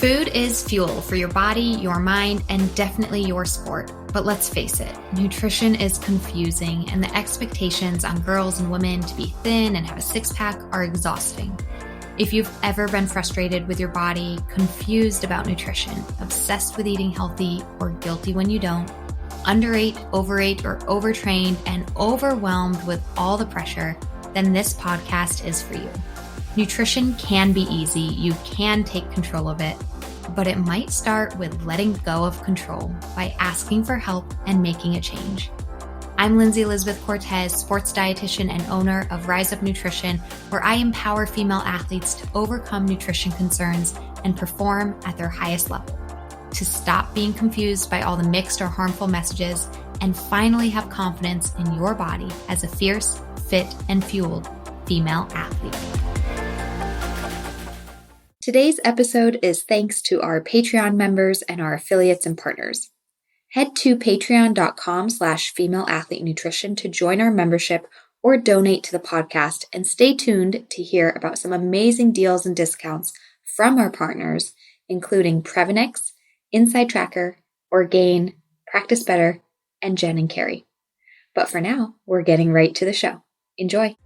Food is fuel for your body, your mind, and definitely your sport. But let's face it, nutrition is confusing, and the expectations on girls and women to be thin and have a six-pack are exhausting. If you've ever been frustrated with your body, confused about nutrition, obsessed with eating healthy, or guilty when you don't, underate, overate, or overtrained, and overwhelmed with all the pressure, then this podcast is for you. Nutrition can be easy, you can take control of it, but it might start with letting go of control by asking for help and making a change. I'm Lindsey Elizabeth Cortez, sports dietitian and owner of Rise Up Nutrition, where I empower female athletes to overcome nutrition concerns and perform at their highest level, to stop being confused by all the mixed or harmful messages, and finally have confidence in your body as a fierce, fit, and fueled female athlete. Today's episode is thanks to our Patreon members and our affiliates and partners. Head to patreon.com/femaleathletenutrition to join our membership or donate to the podcast, and stay tuned to hear about some amazing deals and discounts from our partners, including Prevalence, Inside Tracker, Orgain, Practice Better, and Jen and Carrie. But for now, we're getting right to the show. Enjoy.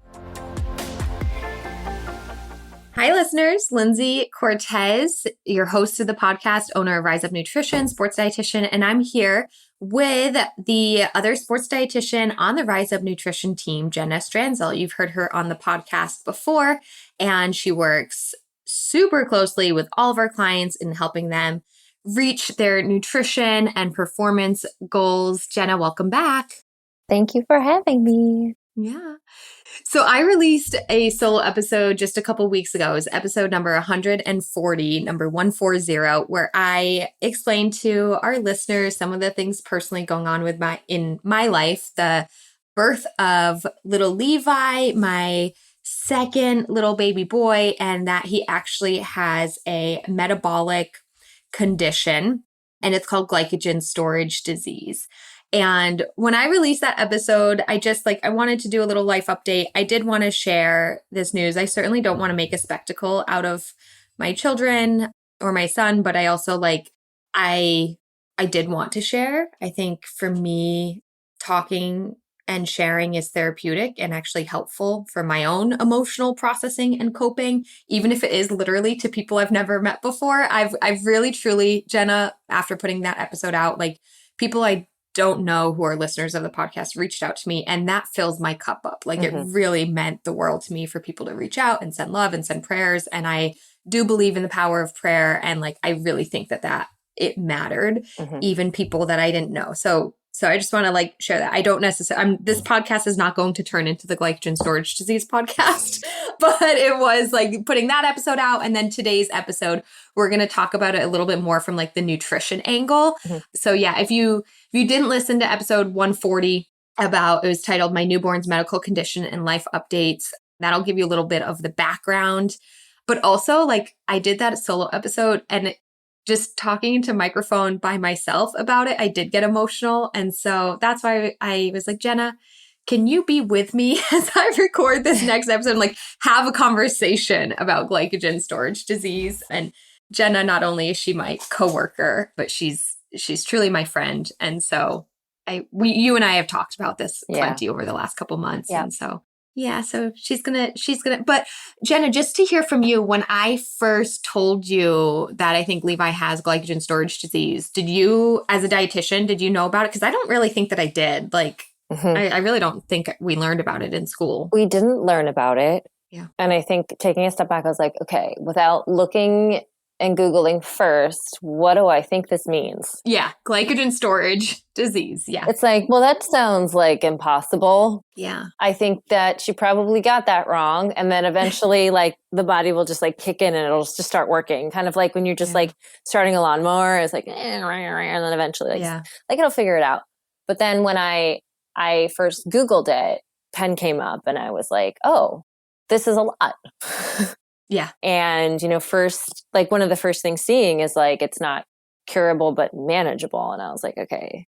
Hi, listeners. Lindsey Cortez, your host of the podcast, owner of Rise Up Nutrition, sports dietitian, and I'm here with the other sports dietitian on the Rise Up Nutrition team, Jenna Stranzel. You've heard her on the podcast before, and she works super closely with all of our clients in helping them reach their nutrition and performance goals. Jenna, welcome back. Thank you for having me. Yeah. So I released a solo episode just a couple weeks ago. It was episode number 140, number 140, where I explained to our listeners some of the things personally going on with in my life, the birth of little Levi, my second little baby boy, and that he actually has a metabolic condition, and it's called Glycogen Storage Disease. And when I released that episode, I wanted to do a little life update. I did want to share this news. I certainly don't want to make a spectacle out of my children or my son, but I also I did want to share. I think for me, talking and sharing is therapeutic and actually helpful for my own emotional processing and coping, even if it is literally to people I've never met before. I've really, truly, Jenna, after putting that episode out, people I don't know who are listeners of the podcast reached out to me, and that fills my cup up. It really meant the world to me for people to reach out and send love and send prayers. And I do believe in the power of prayer. And I really think that it mattered, even people that I didn't know. So I just want to share that. I don't necessarily, this podcast is not going to turn into the Glycogen Storage Disease podcast, but it was putting that episode out. And then today's episode, we're going to talk about it a little bit more from the nutrition angle. So yeah, if you didn't listen to episode 140 it was titled My Newborn's Medical Condition and Life Updates, that'll give you a little bit of the background. But also I did that solo episode, and just talking into microphone by myself about it, I did get emotional. And so that's why I was like, Jenna, can you be with me as I record this next episode and have a conversation about glycogen storage disease? And Jenna, not only is she my coworker, but she's truly my friend. And so you and I have talked about this plenty over the last couple months. Yep. And so yeah, so she's gonna, but Jenna, just to hear from you, when I first told you that I think Levi has glycogen storage disease, did you, as a dietitian, did you know about it? Because I don't really think that I did. I really don't think we learned about it in school. We didn't learn about it. Yeah. And I think taking a step back, I was like, okay, without looking and Googling first, what do I think this means? Yeah. Glycogen storage disease. Yeah. It's well, that sounds impossible. Yeah. I think that she probably got that wrong. And then eventually the body will just kick in and it'll just start working. Kind of when you're just starting a lawnmower, it's and then eventually it'll figure it out. But then when I first Googled it, pen came up and I was like, oh, this is a lot. Yeah. And, first, one of the first things seeing is it's not curable, but manageable. And I was like, okay,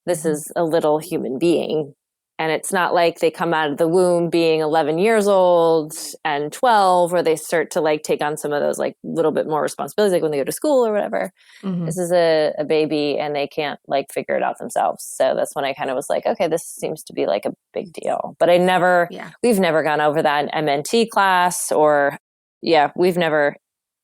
this is a little human being And it's not like they come out of the womb being 11 years old and 12, where they start to like take on some of those like little bit more responsibilities, like when they go to school or whatever. Mm-hmm. This is a baby and they can't like figure it out themselves. So that's when I kind of was like, okay, this seems to be like a big deal. But we've never gone over that in MNT class or we've never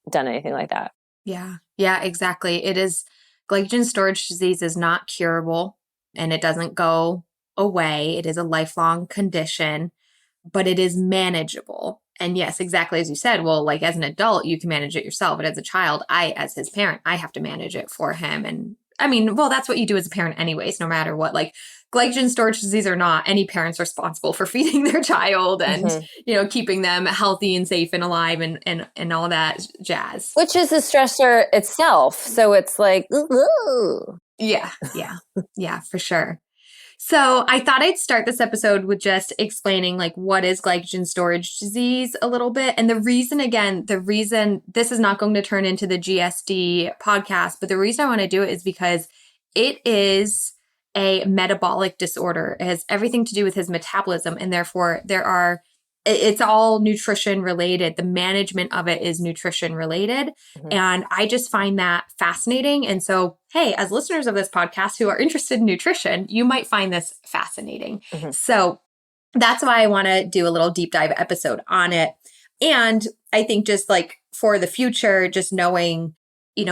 done anything like that. Yeah. Yeah, exactly. It is, glycogen storage disease is not curable and it doesn't go away. It is a lifelong condition, but it is manageable. And yes, exactly as you said, well, like as an adult, you can manage it yourself. But as a child, as his parent, I have to manage it for him. And I mean, well, that's what you do as a parent anyways, no matter what, like glycogen storage disease or not, any parent's responsible for feeding their child and, keeping them healthy and safe and alive and all that jazz. Which is a stressor itself. So it's like, ooh. Yeah, for sure. So I thought I'd start this episode with just explaining like what is glycogen storage disease a little bit. And the reason this is not going to turn into the GSD podcast, but the reason I want to do it is because it is a metabolic disorder. It has everything to do with his metabolism. And therefore it's all nutrition related. The management of it is nutrition related. Mm-hmm. And I just find that fascinating. And so, hey, as listeners of this podcast who are interested in nutrition, you might find this fascinating. Mm-hmm. So that's why I want to do a little deep dive episode on it. And I think just like for the future, just knowing,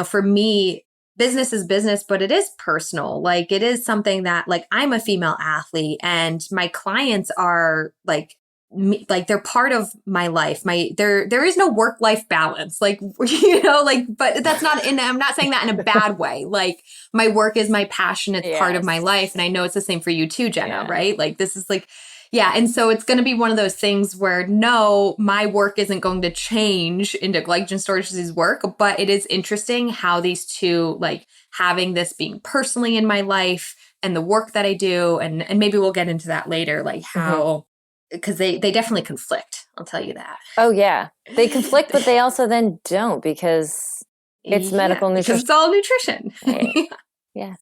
for me, business is business, but it is personal. Like it is something that like I'm a female athlete and my clients are like they're part of my life. There is no work-life balance. Like, but that's not I'm not saying that in a bad way. Like my work is my passion. It's part of my life. And I know it's the same for you too, Jenna, right? Like this is like, and so it's going to be one of those things where no, my work isn't going to change into glycogen storage disease work, but it is interesting how these two, like having this being personally in my life and the work that I do. And maybe we'll get into that later, like how, because they definitely conflict. I'll tell you that. Oh, yeah. They conflict, but they also then don't because it's medical nutrition. Because it's all nutrition. Right. Yeah.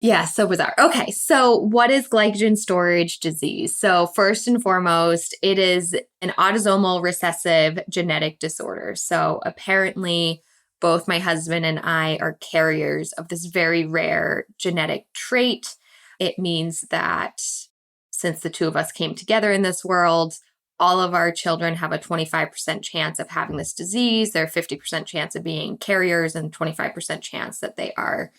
Yeah, so bizarre. Okay, so what is glycogen storage disease? So first and foremost, it is an autosomal recessive genetic disorder. So apparently, both my husband and I are carriers of this very rare genetic trait. It means that since the two of us came together in this world, all of our children have a 25% chance of having this disease. They're 50% chance of being carriers and 25% chance that they are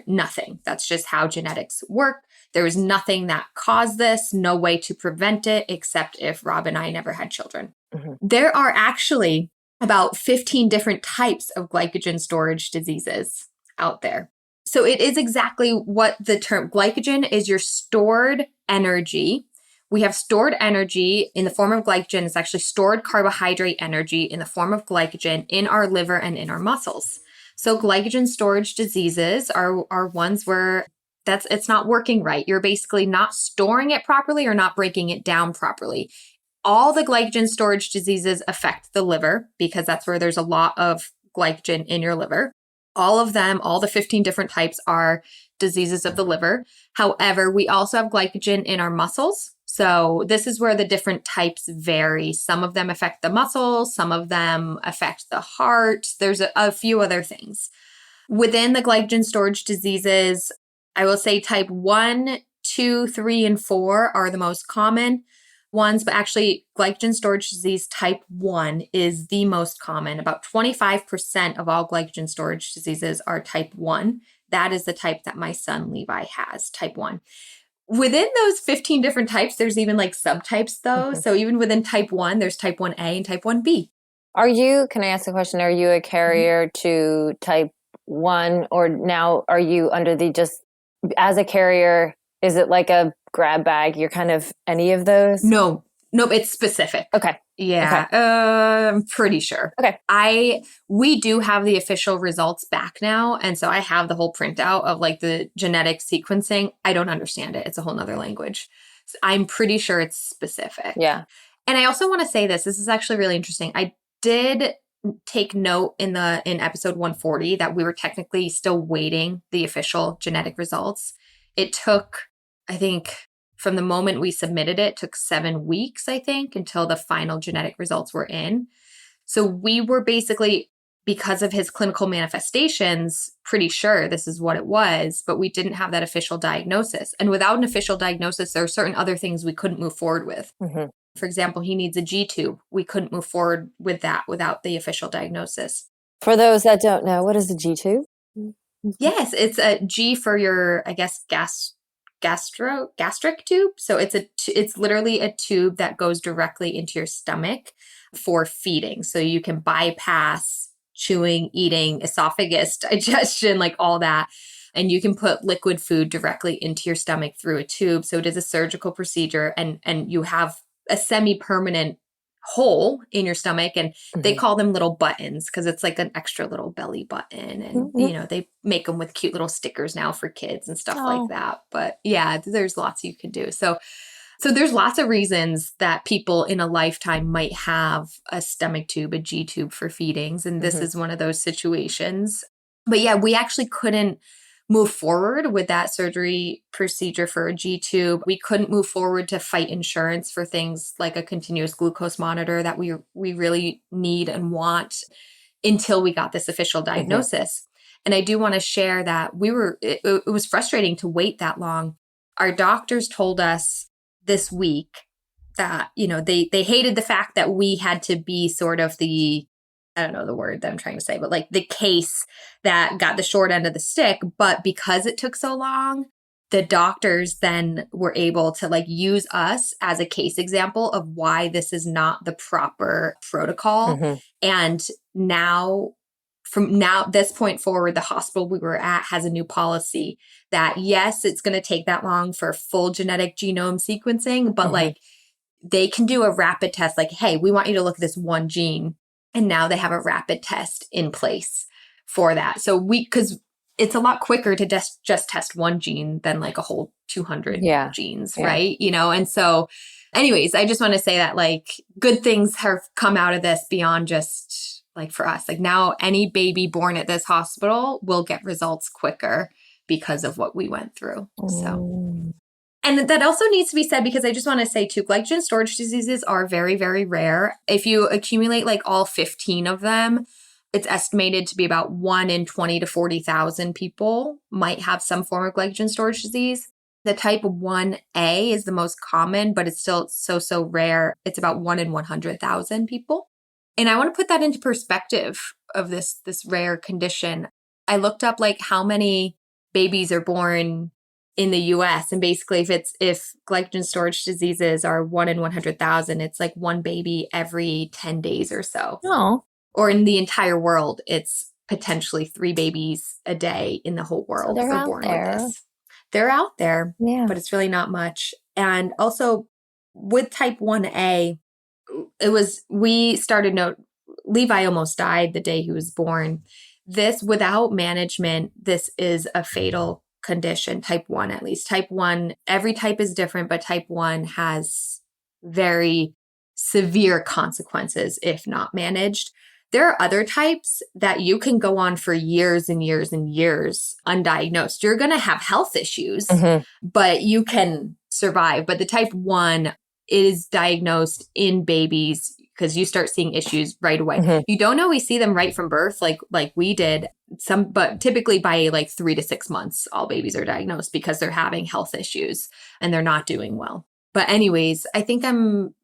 nothing. That's just how genetics work. There is nothing that caused this, no way to prevent it, except if Rob and I never had children. Mm-hmm. There are actually about 15 different types of glycogen storage diseases out there. So it is exactly what the term glycogen is, your stored energy. We have stored energy in the form of glycogen. It's actually stored carbohydrate energy in the form of glycogen in our liver and in our muscles. So glycogen storage diseases are ones where it's not working right. You're basically not storing it properly or not breaking it down properly. All the glycogen storage diseases affect the liver because that's where there's a lot of glycogen in your liver. All of them, all the 15 different types are diseases of the liver. However, we also have glycogen in our muscles. So this is where the different types vary. Some of them affect the muscles, some of them affect the heart. There's a few other things. Within the glycogen storage diseases, I will say type 1, 2, 3, and 4 are the most common ones, but actually glycogen storage disease type 1 is the most common. About 25% of all glycogen storage diseases are type 1. That is the type that my son Levi has, type 1. Within those 15 different types, there's even like subtypes though. Mm-hmm. So even within type 1, there's type 1A and type 1B. Can I ask a question? Are you a carrier to type 1 or now are you under as a carrier, is it like a grab bag? You're kind of any of those? No, it's specific. Okay. Yeah, okay. I'm pretty sure. Okay. We do have the official results back now. And so I have the whole printout of like the genetic sequencing. I don't understand it. It's a whole nother language. So I'm pretty sure it's specific. Yeah. And I also want to say this is actually really interesting. I did take note in episode 140 that we were technically still waiting the official genetic results. It took, I think, from the moment we submitted it took 7 weeks, I think, until the final genetic results were in. So we were basically, because of his clinical manifestations, pretty sure this is what it was, but we didn't have that official diagnosis. And without an official diagnosis, there are certain other things we couldn't move forward with. Mm-hmm. For example, he needs a G tube. We couldn't move forward with that without the official diagnosis. For those that don't know, what is a G tube? Yes, it's a G for your, I guess, gastric tube. So it's literally a tube that goes directly into your stomach for feeding. So you can bypass chewing, eating, esophagus, digestion, like all that. And you can put liquid food directly into your stomach through a tube. So it is a surgical procedure, and you have a semi-permanent hole in your stomach, and they call them little buttons because it's like an extra little belly button, and you know, they make them with cute little stickers now for kids and stuff like that. But yeah, there's lots you can do. So there's lots of reasons that people in a lifetime might have a stomach tube, a G tube for feedings, and this is one of those situations. But yeah, we actually couldn't move forward with that surgery procedure for a G tube. We couldn't move forward to fight insurance for things like a continuous glucose monitor that we really need and want until we got this official diagnosis. And I do want to share that it was frustrating to wait that long. Our doctors told us this week that, you know, they hated the fact that we had to be sort of the, I don't know the word that I'm trying to say, but like the case that got the short end of the stick. But because it took so long, the doctors then were able to like use us as a case example of why this is not the proper protocol. And now, from this point forward, the hospital we were at has a new policy that, yes, it's going to take that long for full genetic genome sequencing, but like they can do a rapid test like, hey, we want you to look at this one gene. And now they have a rapid test in place for that. So because it's a lot quicker to just test one gene than like a whole 200 genes, right? You know, and so anyways, I just want to say that like good things have come out of this beyond just like for us. Like now any baby born at this hospital will get results quicker because of what we went through. So. And that also needs to be said because I just want to say too, glycogen storage diseases are very, very rare. If you accumulate like all 15 of them, it's estimated to be about 1 in 20 to 40,000 people might have some form of glycogen storage disease. The type 1A is the most common, but it's still so rare. It's about 1 in 100,000 people. And I want to put that into perspective of this rare condition. I looked up like how many babies are born in the US. And basically if glycogen storage diseases are 1 in 100,000, it's like one baby every 10 days or so. Oh. Or in the entire world, it's potentially 3 babies a day in the whole world so are born with this. They're out there, but it's really not much. And also with type 1A, Levi almost died the day he was born. This, without management, this is a fatal condition, type 1 at least. Type 1, every type is different, but type 1 has very severe consequences if not managed. There are other types that you can go on for years and years and years undiagnosed. You're going to have health issues, but you can survive. But the type 1 is diagnosed in babies because you start seeing issues right away. You don't always see them right from birth like we did. But typically by like 3 to 6 months, all babies are diagnosed because they're having health issues and they're not doing well. But anyways, I think I'm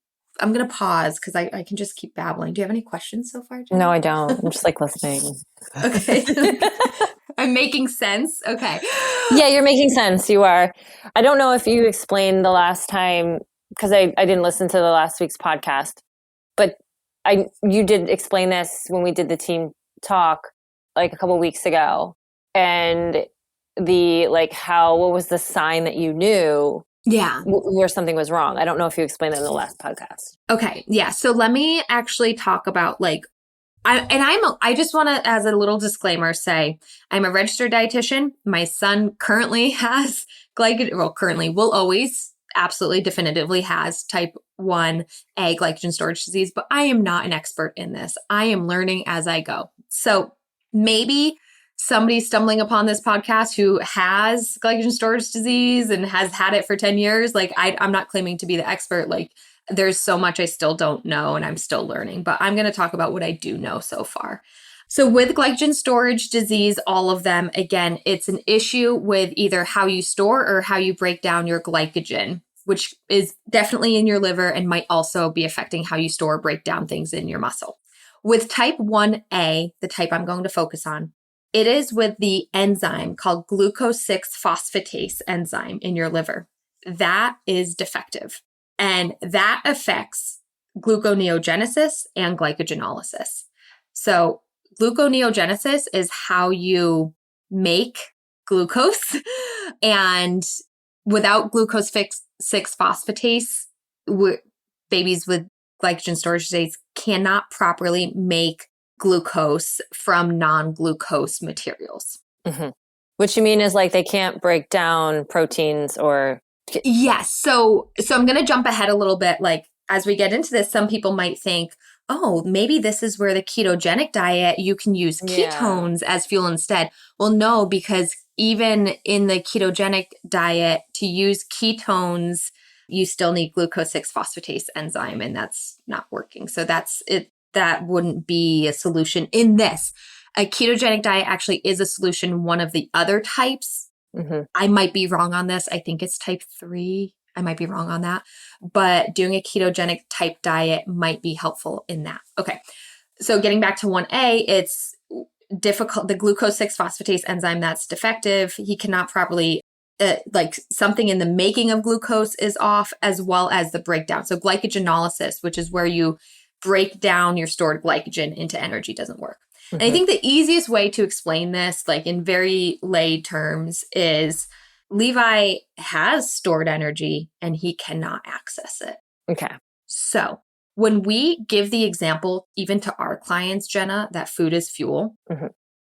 going to pause because I can just keep babbling. Do you have any questions so far, Jenna? No, I don't. I'm just like listening. Okay. I'm making sense. Okay. Yeah, you're making sense. You are. I don't know if you explained the last time because I didn't listen to the last week's podcast, but you did explain this when we did the team talk like a couple weeks ago, and what was the sign that you knew where something was wrong? I don't know if you explained that in the last podcast. Okay. Yeah. So let me actually talk about I just want to, as a little disclaimer, say I'm a registered dietitian. My son currently has will always absolutely definitively has type 1A glycogen storage disease, but I am not an expert in this. I am learning as I go. So maybe somebody stumbling upon this podcast who has glycogen storage disease and has had it for 10 years, like I'm not claiming to be the expert. Like there's so much I still don't know and I'm still learning, but I'm going to talk about what I do know so far. So with glycogen storage disease, all of them, again, it's an issue with either how you store or how you break down your glycogen, which is definitely in your liver and might also be affecting how you store or break down things in your muscle. With type 1A, the type I'm going to focus on, it is with the enzyme called glucose 6-phosphatase enzyme in your liver. That is defective. And that affects gluconeogenesis and glycogenolysis. So gluconeogenesis is how you make glucose. And without glucose 6-phosphatase, babies with glycogen storage disease cannot properly make glucose from non-glucose materials. Mm-hmm. Which you mean is like they can't break down proteins or... Yes. So I'm going to jump ahead a little bit. Like as we get into this, some people might think, oh, maybe this is where the ketogenic diet, you can use ketones as fuel instead. Well, no, because even in the ketogenic diet, to use ketones, you still need glucose 6-phosphatase enzyme, and that's not working. So that's it. That wouldn't be a solution in this. A ketogenic diet actually is a solution. One of the other types, I might be wrong on this. I think it's type 3. I might be wrong on that, but doing a ketogenic type diet might be helpful in that. Okay. So getting back to 1A, it's difficult. The glucose 6-phosphatase enzyme that's defective. He cannot properly, like something in the making of glucose is off, as well as the breakdown. So glycogenolysis, which is where you break down your stored glycogen into energy, doesn't work. And I think the easiest way to explain this, like in very lay terms, is Levi has stored energy and he cannot access it. Okay. So when we give the example, even to our clients, Jenna, that food is fuel,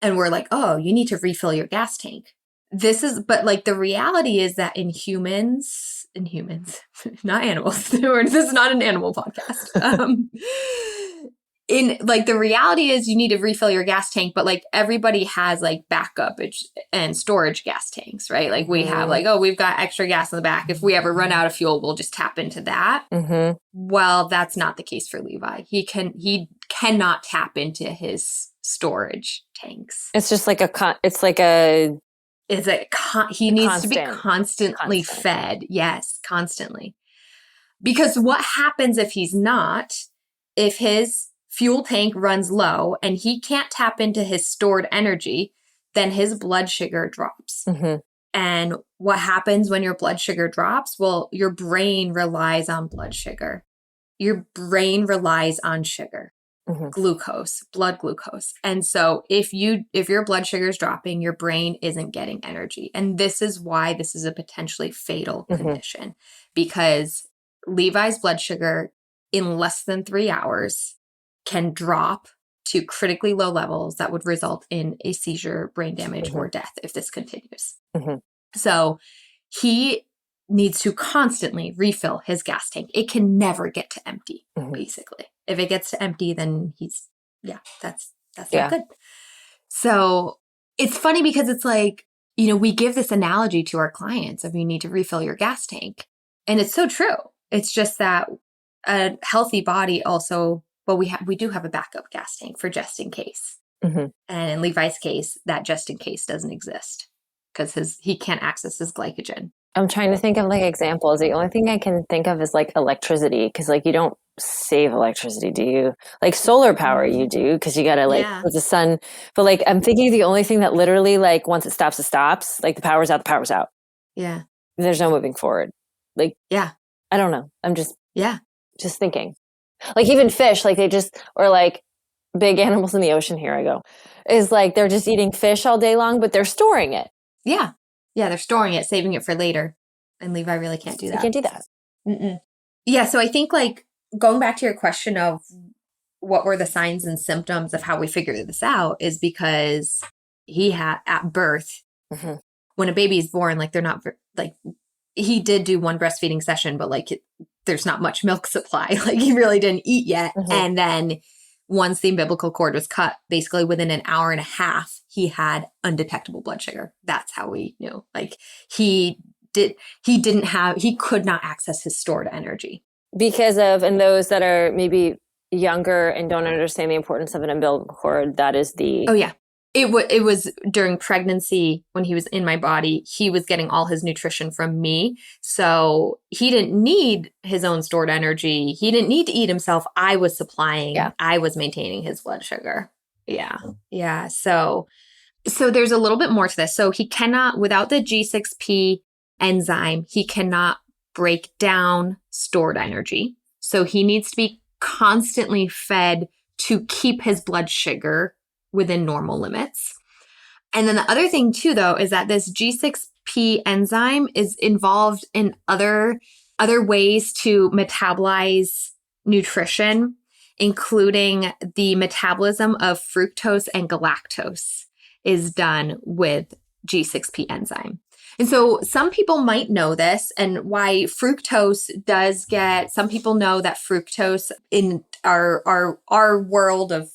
and we're like, oh, you need to refill your gas tank. But like the reality is that in humans, not animals, this is not an animal podcast. In like the reality is you need to refill your gas tank, but like everybody has like backup and storage gas tanks, right? Like we have like, oh, we've got extra gas in the back. If we ever run out of fuel, we'll just tap into that. Well, that's not the case for Levi. He cannot tap into his storage tanks. It's just like he needs to be constantly fed. Yes, constantly. Because what happens if he's not, if his fuel tank runs low and he can't tap into his stored energy, then his blood sugar drops. And what happens when your blood sugar drops? Well, your brain relies on blood sugar. Your brain relies on sugar, glucose, blood glucose. And so if your blood sugar is dropping, your brain isn't getting energy. And this is why this is a potentially fatal condition, because Levi's blood sugar in less than 3 hours can drop to critically low levels that would result in a seizure, brain damage, or death if this continues. So he needs to constantly refill his gas tank. It can never get to empty, basically. If it gets to empty, then that's not good. So it's funny because it's like, we give this analogy to our clients of you need to refill your gas tank. And it's so true. It's just that a healthy body also, well, we do have a backup gas tank for just in case. And in Levi's case, that just in case doesn't exist because he can't access his glycogen. I'm trying to think of like examples. The only thing I can think of is like electricity, because like you don't save electricity, do you? Like solar power, you do, because you gotta with the sun. But like I'm thinking the only thing that literally like once it stops, it stops. Like the power's out, the power's out. Yeah. There's no moving forward. Like I don't know. I'm just thinking. Like even fish, like they just, or like big animals in the ocean, here I go, is like they're just eating fish all day long, but they're storing it. Yeah. Yeah, they're storing it, saving it for later. And Levi really can't do that. He can't do that. Yeah, so I think like going back to your question of what were the signs and symptoms of how we figured this out is because he had at birth, when a baby is born, like they're not like, he did do one breastfeeding session, but like there's not much milk supply. Like he really didn't eat yet. And then once the umbilical cord was cut, basically within an hour and a half, he had undetectable blood sugar. That's how we knew. Like he could not access his stored energy. Because of, and those that are maybe younger and don't understand the importance of an umbilical cord, that is the... Oh, yeah. It was during pregnancy when he was in my body, he was getting all his nutrition from me. So he didn't need his own stored energy. He didn't need to eat himself. I was supplying, I was maintaining his blood sugar. Yeah. Yeah. So there's a little bit more to this. So he cannot, without the G6P enzyme, he cannot break down stored energy. So he needs to be constantly fed to keep his blood sugar within normal limits. And then the other thing too, though, is that this G6P enzyme is involved in other ways to metabolize nutrition, including the metabolism of fructose and galactose is done with G6P enzyme. And so some people might know this, and why fructose does get, some people know that fructose in our world of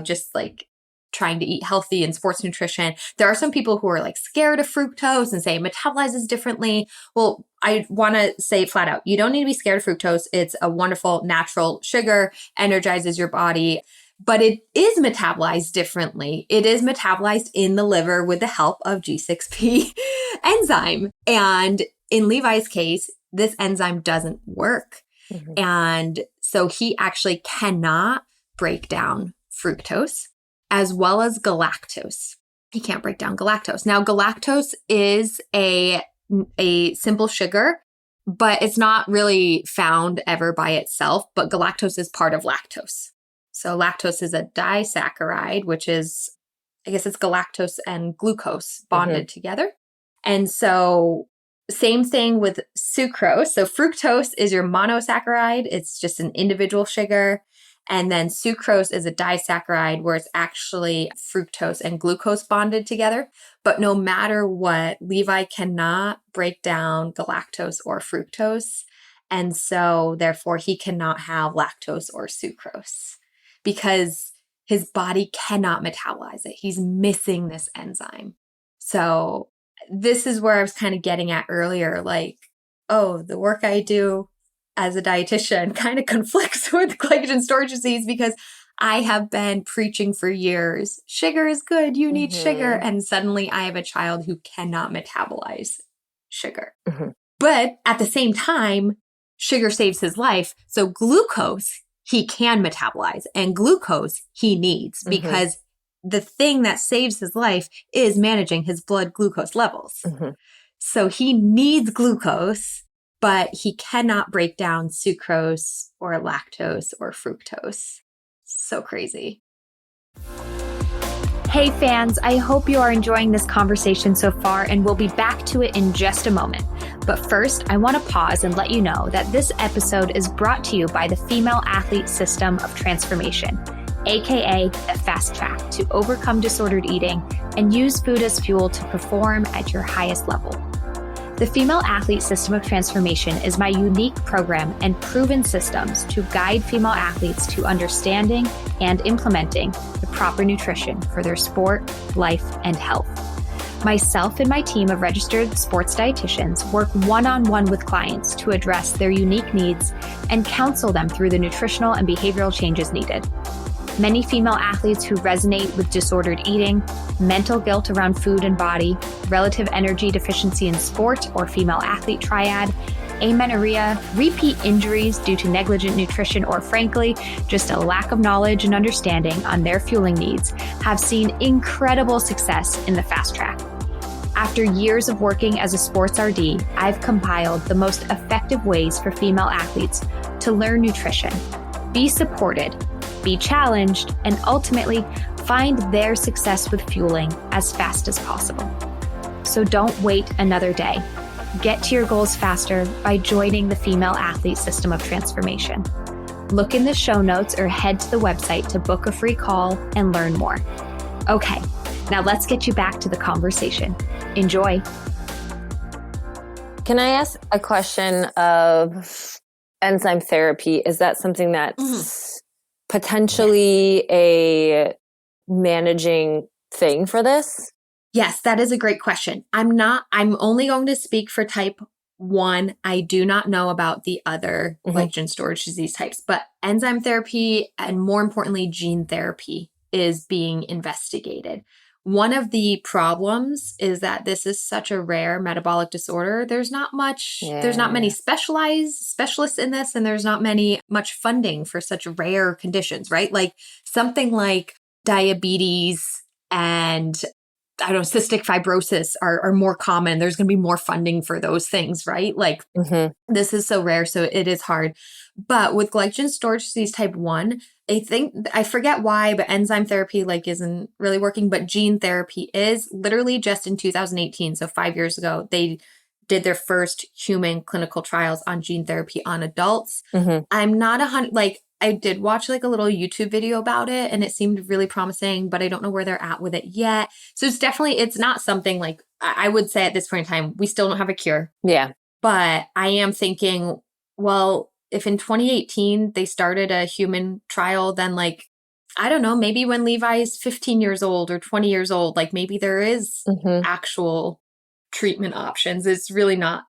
just like trying to eat healthy and sports nutrition, there are some people who are like scared of fructose and say it metabolizes differently. Well, I want to say flat out, you don't need to be scared of fructose. It's a wonderful natural sugar, energizes your body, but it is metabolized differently. It is metabolized in the liver with the help of G6P enzyme. And in Levi's case, this enzyme doesn't work. Mm-hmm. And so he actually cannot break down fructose as well as galactose. He can't break down galactose. Now, galactose is a simple sugar, but it's not really found ever by itself, but galactose is part of lactose. So lactose is a disaccharide, which is, I guess it's galactose and glucose bonded together. And so same thing with sucrose. So fructose is your monosaccharide. It's just an individual sugar. And then sucrose is a disaccharide where it's actually fructose and glucose bonded together. But no matter what, Levi cannot break down galactose or fructose. And so therefore he cannot have lactose or sucrose because his body cannot metabolize it. He's missing this enzyme. So this is where I was kind of getting at earlier, like, oh, the work I do as a dietitian kind of conflicts with glycogen storage disease because I have been preaching for years, sugar is good, you need sugar. And suddenly I have a child who cannot metabolize sugar. But at the same time, sugar saves his life. So glucose, he can metabolize, and glucose he needs because the thing that saves his life is managing his blood glucose levels. So he needs glucose, but he cannot break down sucrose or lactose or fructose. So crazy. Hey fans, I hope you are enjoying this conversation so far, and we'll be back to it in just a moment. But first, I want to pause and let you know that this episode is brought to you by the Female Athlete System of Transformation, aka the Fast Track to overcome disordered eating and use food as fuel to perform at your highest level. The Female Athlete System of Transformation is my unique program and proven systems to guide female athletes to understanding and implementing the proper nutrition for their sport, life, and health. Myself and my team of registered sports dietitians work one-on-one with clients to address their unique needs and counsel them through the nutritional and behavioral changes needed. Many female athletes who resonate with disordered eating, mental guilt around food and body, relative energy deficiency in sport or female athlete triad, amenorrhea, repeat injuries due to negligent nutrition, or frankly, just a lack of knowledge and understanding on their fueling needs, have seen incredible success in the Fast Track. After years of working as a sports RD, I've compiled the most effective ways for female athletes to learn nutrition, be supported, be challenged, and ultimately find their success with fueling as fast as possible. So don't wait another day. Get to your goals faster by joining the Female Athlete System of Transformation. Look in the show notes or head to the website to book a free call and learn more. Okay, now let's get you back to the conversation. Enjoy. Can I ask a question of enzyme therapy? Is that something that's potentially a managing thing for this? Yes, that is a great question. I'm only going to speak for type 1. I do not know about the other glycogen storage disease types, but enzyme therapy and more importantly, gene therapy is being investigated. One of the problems is that this is such a rare metabolic disorder. There's not many specialists in this, and there's not much funding for such rare conditions, right? Like something like diabetes and cystic fibrosis are more common. There's going to be more funding for those things, right? Like this is so rare, so it is hard. But with glycogen storage disease type 1, I forget why, but enzyme therapy isn't really working, but gene therapy is. Literally just in 2018, so 5 years ago, they did their first human clinical trials on gene therapy on adults. I'm not 100, I did watch a little YouTube video about it and it seemed really promising, but I don't know where they're at with it yet. So it's not something I would say at this point in time, we still don't have a cure. Yeah. But I am thinking, well, if in 2018 they started a human trial, then I don't know, maybe when Levi is 15 years old or 20 years old, maybe there is actual treatment options. It's really not,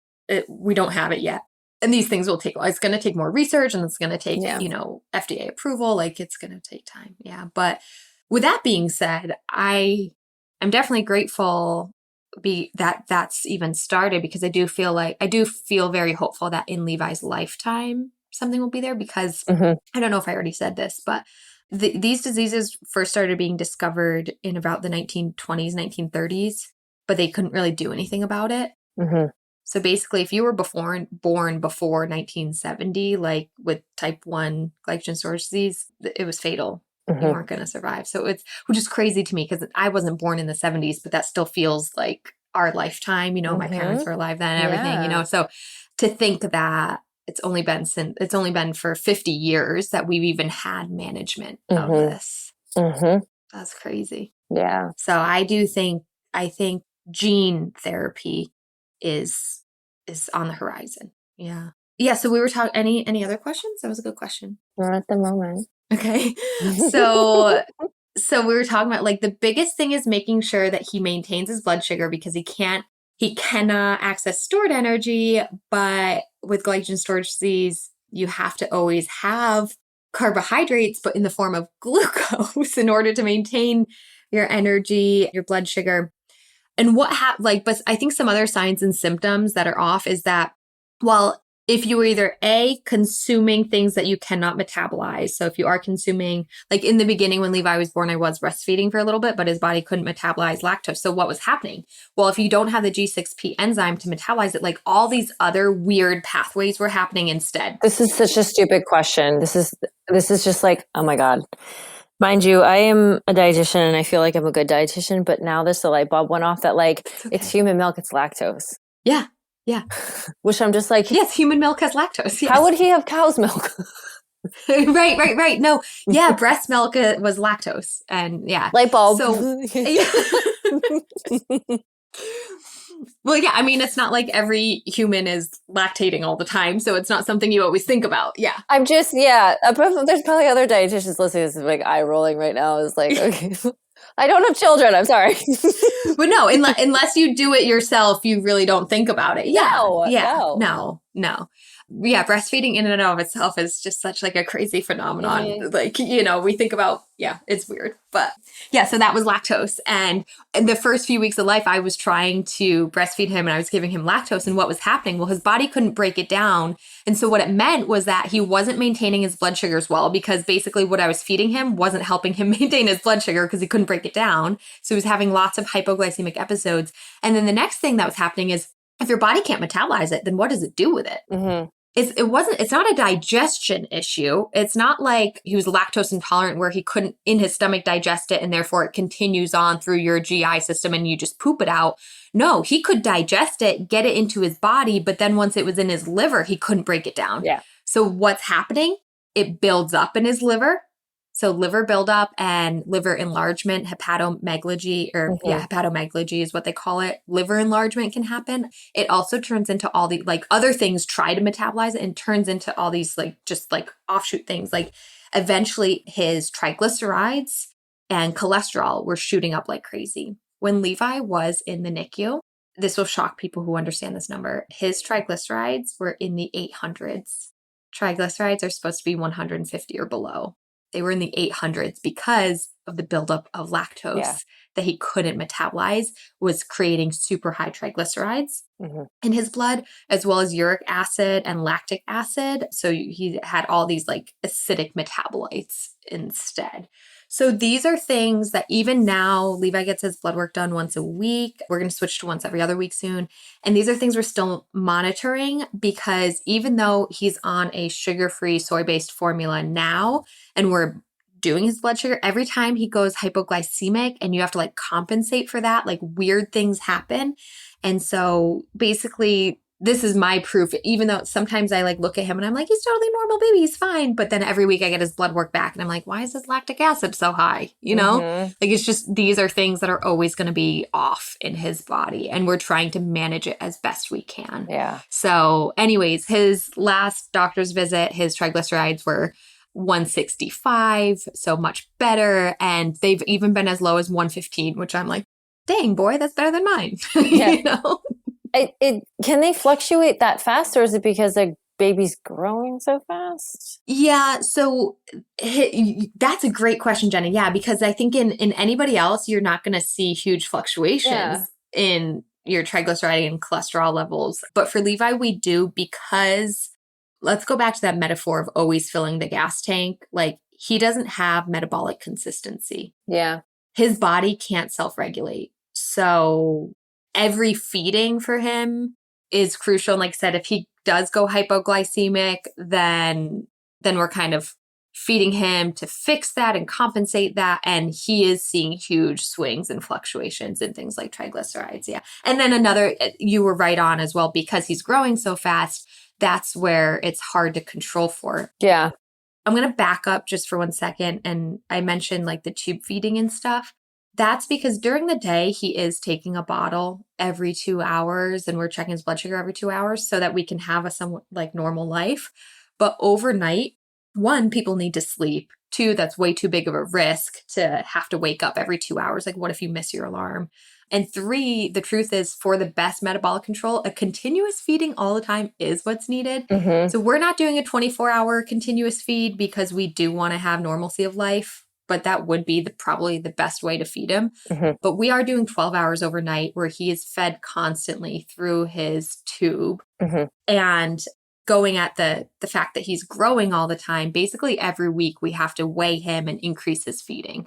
we don't have it yet. And these things will take, it's going to take more research and it's going to take, FDA approval. It's going to take time. Yeah. But with that being said, I'm definitely grateful that's even started, because I do feel very hopeful that in Levi's lifetime, something will be there, because I don't know if I already said this, but these diseases first started being discovered in about the 1920s, 1930s, but they couldn't really do anything about it. So basically, if you were born before 1970, with type 1 glycogen storage disease, it was fatal. You weren't going to survive. So which is crazy to me, because I wasn't born in the 70s, but that still feels like our lifetime. My parents were alive then and everything, So to think that it's only been for 50 years that we've even had management of this. That's crazy. Yeah. So I think gene therapy is on the horizon. Yeah. Yeah. So we were talking, any other questions? That was a good question. Not at the moment. Okay. So we were talking about the biggest thing is making sure that he maintains his blood sugar, because he cannot access stored energy. But with glycogen storage disease, you have to always have carbohydrates, but in the form of glucose in order to maintain your energy, your blood sugar. And but I think some other signs and symptoms that are off is that, well, if you were either consuming things that you cannot metabolize. So if you are consuming, in the beginning when Levi was born, I was breastfeeding for a little bit, but his body couldn't metabolize lactose. So what was happening? Well, if you don't have the G6P enzyme to metabolize it, all these other weird pathways were happening instead. This is such a stupid question. This is just oh my God. Mind you, I am a dietitian and I feel like I'm a good dietitian, but now the light bulb went off that it's human milk, it's lactose. Yeah. Yeah. Which I'm just yes, human milk has lactose. Yes. How would he have cow's milk? Right. No. Yeah. Breast milk was lactose, and yeah. Light bulb. So, yeah. Well, yeah, it's not like every human is lactating all the time, so it's not something you always think about. Yeah. I'm just, there's probably other dietitians listening to this, eye rolling right now. Is okay, I don't have children. I'm sorry. But no, unless you do it yourself, you really don't think about it. Yeah. No. Yeah, breastfeeding in and of itself is just such a crazy phenomenon. We think about, it's weird. But yeah, so that was lactose. And in the first few weeks of life, I was trying to breastfeed him and I was giving him lactose. And what was happening? Well, his body couldn't break it down. And so what it meant was that he wasn't maintaining his blood sugars well, because basically what I was feeding him wasn't helping him maintain his blood sugar because he couldn't break it down. So he was having lots of hypoglycemic episodes. And then the next thing that was happening is, if your body can't metabolize it, then what does it do with it? It's not a digestion issue. It's not like he was lactose intolerant where he couldn't in his stomach digest it and therefore it continues on through your GI system and you just poop it out. No, he could digest it, get it into his body, but then once it was in his liver, he couldn't break it down. Yeah. So what's happening? It builds up in his liver. So liver buildup and liver enlargement, hepatomegaly, hepatomegaly is what they call it. Liver enlargement can happen. It also turns into all the other things try to metabolize it and turns into all these just offshoot things Eventually, his triglycerides and cholesterol were shooting up like crazy. When Levi was in the NICU, this will shock people who understand this number. His triglycerides were in the 800s. Triglycerides are supposed to be 150 or below. They were in the 800s because of the buildup of lactose that he couldn't metabolize, was creating super high triglycerides in his blood, as well as uric acid and lactic acid. So he had all these like acidic metabolites instead. So these are things that even now, Levi gets his blood work done once a week. We're going to switch to once every other week soon. And these are things we're still monitoring, because even though he's on a sugar-free soy-based formula now, and we're doing his blood sugar, every time he goes hypoglycemic and you have to like compensate for that, like weird things happen. And so basically, this is my proof, even though sometimes I like look at him and I'm like, he's totally normal baby, he's fine. But then every week I get his blood work back and I'm like, why is his lactic acid so high? You know, like it's just, these are things that are always going to be off in his body, and we're trying to manage it as best we can. Yeah. So anyways, his last doctor's visit, his triglycerides were 165, so much better. And they've even been as low as 115, which I'm like, dang boy, that's better than mine. You know? Can they fluctuate that fast, or is it because the baby's growing so fast? Yeah, so that's a great question, Jenna. Yeah, because I think in anybody else, you're not going to see huge fluctuations in your triglyceride and cholesterol levels. But for Levi, we do, because let's go back to that metaphor of always filling the gas tank. Like, he doesn't have metabolic consistency. Yeah. His body can't self-regulate. So every feeding for him is crucial. And like I said, if he does go hypoglycemic, then we're kind of feeding him to fix that and compensate that. And he is seeing huge swings and fluctuations in things like triglycerides. Yeah. And then another, you were right on as well, because he's growing so fast, that's where it's hard to control for. Yeah. I'm going to back up just for 1 second. And I mentioned like the tube feeding and stuff. That's because during the day, he is taking a bottle every 2 hours, and we're checking his blood sugar every 2 hours so that we can have a somewhat like normal life. But overnight, 1, people need to sleep. 2, that's way too big of a risk to have to wake up every 2 hours. Like, what if you miss your alarm? And 3, the truth is, for the best metabolic control, a continuous feeding all the time is what's needed. So we're not doing a 24-hour continuous feed because we do want to have normalcy of life, but that would be probably the best way to feed him. But we are doing 12 hours overnight where he is fed constantly through his tube. And going at the fact that he's growing all the time, basically every week we have to weigh him and increase his feeding.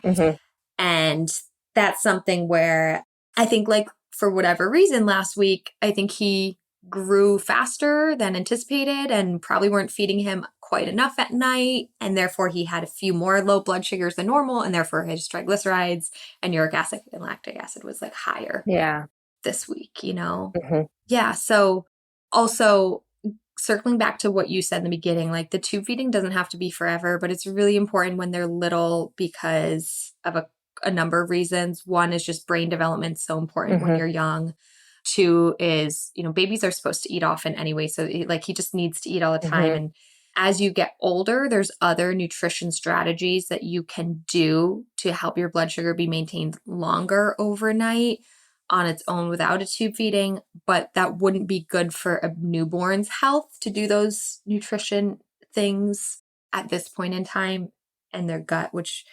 And that's something where I think, like, for whatever reason last week, I think he grew faster than anticipated and probably weren't feeding him quite enough at night. And therefore he had a few more low blood sugars than normal. And therefore his triglycerides and uric acid and lactic acid was like higher this week, you know? Yeah. So also circling back to what you said in the beginning, like the tube feeding doesn't have to be forever, but it's really important when they're little because of a number of reasons. 1 is just brain development, so important when you're young. 2 is, you know, babies are supposed to eat often anyway. So like he just needs to eat all the time. And as you get older, there's other nutrition strategies that you can do to help your blood sugar be maintained longer overnight on its own without a tube feeding. But that wouldn't be good for a newborn's health to do those nutrition things at this point in time and their gut, which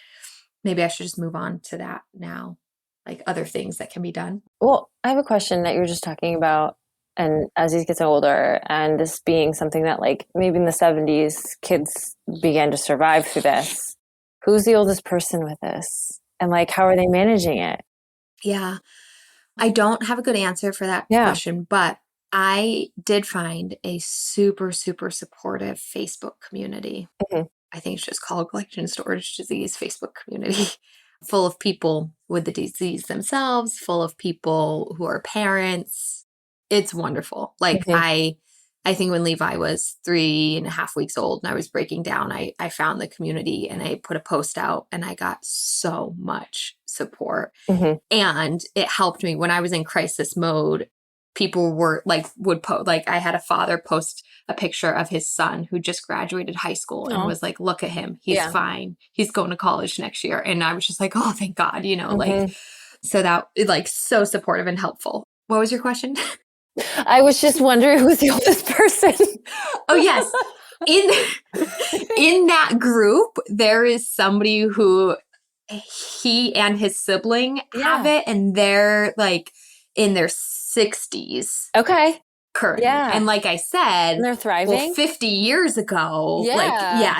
maybe I should just move on to that now, like other things that can be done. Well, I have a question that you were just talking about. And as he gets older, and this being something that like maybe in the 70s, kids began to survive through this. Who's the oldest person with this? And like, how are they managing it? Yeah. I don't have a good answer for that question, but I did find a super, super supportive Facebook community. I think it's just called Glycogen Storage Disease Facebook community, full of people with the disease themselves, full of people who are parents. It's wonderful. Like I think when Levi was 3.5 weeks old and I was breaking down, I found the community and I put a post out and I got so much support. And it helped me when I was in crisis mode. People were like, would post, like I had a father post a picture of his son who just graduated high school and was like, look at him. He's fine. He's going to college next year. And I was just like, oh, thank God, like, so that like so supportive and helpful. What was your question? I was just wondering who's the oldest person. Oh, yes. In that group, there is somebody who he and his sibling have it, and they're like in their 60s. Okay. Currently. Yeah. And like I said, and they're thriving. 50 years ago,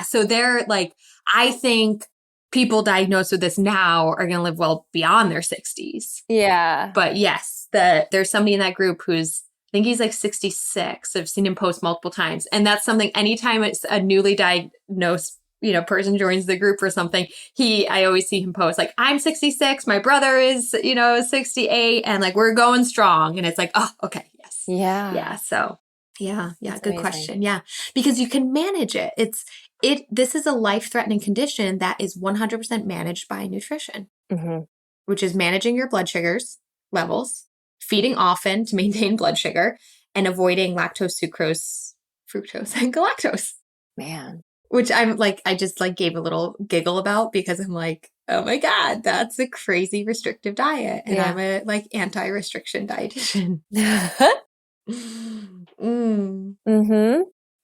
so they're like, I think people diagnosed with this now are going to live well beyond their 60s. Yeah. But yes, there's somebody in that group who's, I think he's like 66. I've seen him post multiple times. And that's something, anytime it's a newly diagnosed, person joins the group or something, I always see him post like, I'm 66, my brother is, 68, and like, we're going strong. And it's like, oh, okay. Yes. Yeah. Yeah. So yeah. That's good amazing. question. Yeah. Because you can manage it. This is a life-threatening condition that is 100% managed by nutrition, which is managing your blood sugars levels, feeding often to maintain blood sugar, and avoiding lactose, sucrose, fructose, and galactose. Man. Which I'm like, I just like gave a little giggle about because I'm like, oh my God, that's a crazy restrictive diet. And I'm a like anti-restriction dietitian.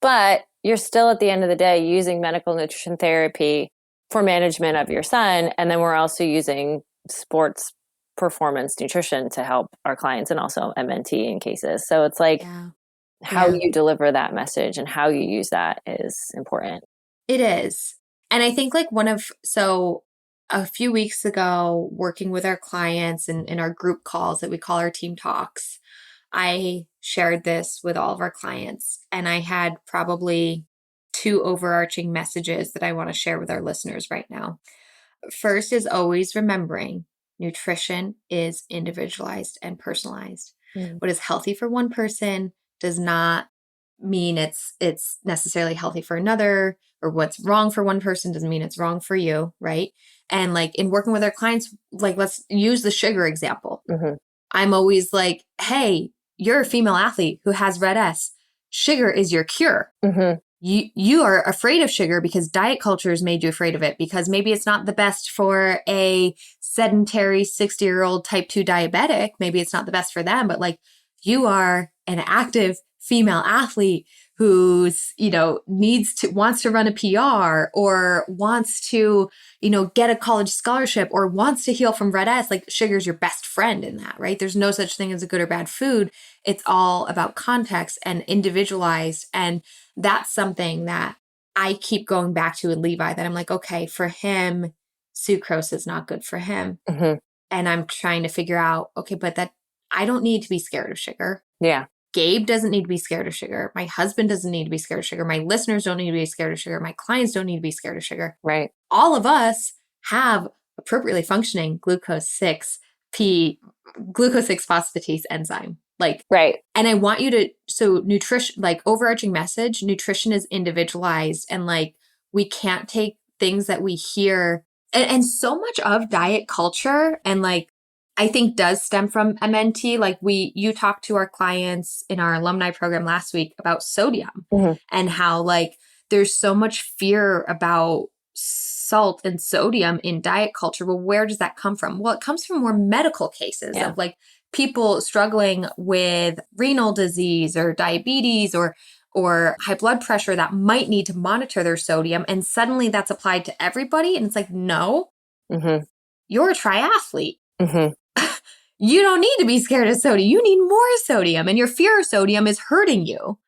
But you're still at the end of the day using medical nutrition therapy for management of your son. And then we're also using sports performance nutrition to help our clients and also MNT in cases. So it's like how you deliver that message and how you use that is important. It is. And I think like a few weeks ago, working with our clients in our group calls that we call our team talks, I shared this with all of our clients, and I had probably 2 overarching messages that I want to share with our listeners right now. First is always remembering nutrition is individualized and personalized. What is healthy for one person does not mean it's necessarily healthy for another, or what's wrong for one person doesn't mean it's wrong for you, right? And like in working with our clients, like let's use the sugar example. I'm always like, hey, you're a female athlete who has red S. Sugar is your cure. You are afraid of sugar because diet culture has made you afraid of it, because maybe it's not the best for a sedentary 60-year-old type 2 diabetic. Maybe it's not the best for them, but like you are an active female athlete who's, wants to run a PR or wants to, get a college scholarship or wants to heal from red S. Like sugar's your best friend in that, right? There's no such thing as a good or bad food. It's all about context and individualized. And that's something that I keep going back to with Levi, that I'm like, okay, for him, sucrose is not good for him. And I'm trying to figure out, okay, but that I don't need to be scared of sugar. Yeah. Gabe doesn't need to be scared of sugar. My husband doesn't need to be scared of sugar. My listeners don't need to be scared of sugar. My clients don't need to be scared of sugar. Right. All of us have appropriately functioning glucose 6 phosphatase enzyme. Like, right. And I want you to, so nutrition, like overarching message, nutrition is individualized, and like, we can't take things that we hear and so much of diet culture and like, I think does stem from MNT. Like you talked to our clients in our alumni program last week about sodium and how like there's so much fear about salt and sodium in diet culture. Well, where does that come from? Well, it comes from more medical cases of like people struggling with renal disease or diabetes or high blood pressure that might need to monitor their sodium. And suddenly that's applied to everybody. And it's like, no, you're a triathlete. You don't need to be scared of sodium. You need more sodium, and your fear of sodium is hurting you,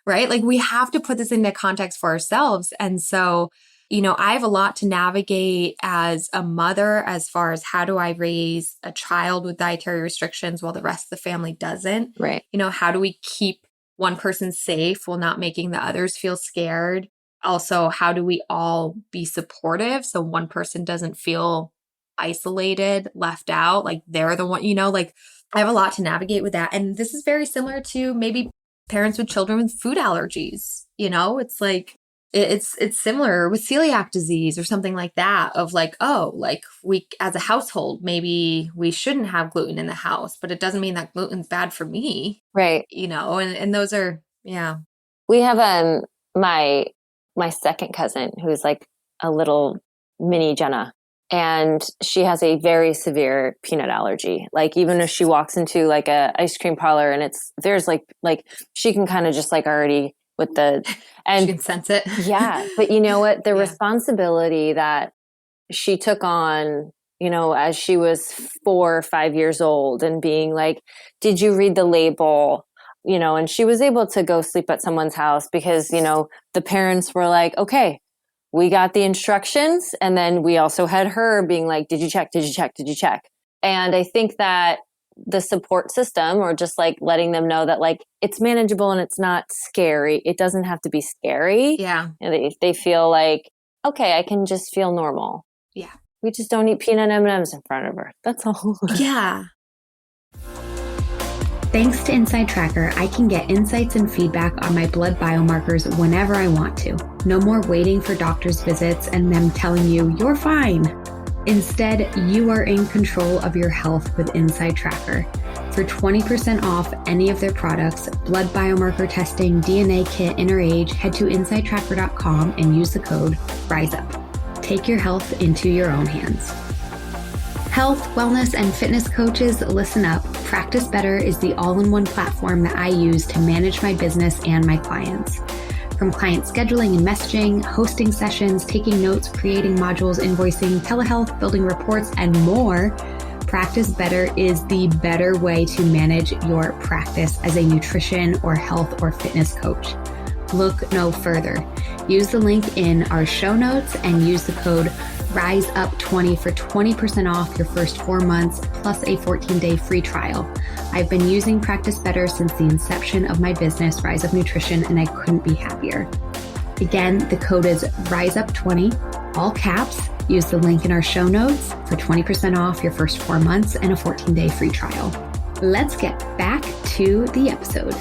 right? Like we have to put this into context for ourselves. And so, I have a lot to navigate as a mother as far as how do I raise a child with dietary restrictions while the rest of the family doesn't? Right. How do we keep one person safe while not making the others feel scared? Also, how do we all be supportive so one person doesn't feel isolated, left out, like they're the one, like I have a lot to navigate with that. And this is very similar to maybe parents with children with food allergies. It's like, it's similar with celiac disease or something like that, of like, oh, like we, as a household, maybe we shouldn't have gluten in the house, but it doesn't mean that gluten's bad for me. Right. And those are, We have my second cousin who's like a little mini Jenna, and she has a very severe peanut allergy. Like even if she walks into like a ice cream parlor and there's like she can kind of just like already with and she can sense it. Yeah. But you know what? The responsibility that she took on, you know, as she was 4 or 5 years old and being like, did you read the label? You know, and she was able to go sleep at someone's house because, you know, the parents were like, okay, we got the instructions. And then we also had her being like, did you check? Did you check? Did you check? And I think that the support system, or just like letting them know that like it's manageable and it's not scary. It doesn't have to be scary. Yeah. And they feel like, okay, I can just feel normal. Yeah. We just don't eat peanut M&Ms in front of her. That's all. Yeah. Thanks to Inside Tracker, I can get insights and feedback on my blood biomarkers whenever I want to. No more waiting for doctor's visits and them telling you you're fine. Instead, you are in control of your health with Inside Tracker. For 20% off any of their products, blood biomarker testing, DNA kit, and age, head to insidetracker.com and use the code RISEUP. Take your health into your own hands. Health, wellness, and fitness coaches, listen up. Practice Better is the all-in-one platform that I use to manage my business and my clients. From client scheduling and messaging, hosting sessions, taking notes, creating modules, invoicing, telehealth, building reports, and more, Practice Better is the better way to manage your practice as a nutrition or health or fitness coach. Look no further. Use the link in our show notes and use the code RISEUP20 for 20% off your first 4 months plus a 14-day free trial. I've been using Practice Better since the inception of my business, Rise Up Nutrition, and I couldn't be happier. Again, the code is RISEUP20, all caps. Use the link in our show notes for 20% off your first 4 months and a 14-day free trial. Let's get back to the episode.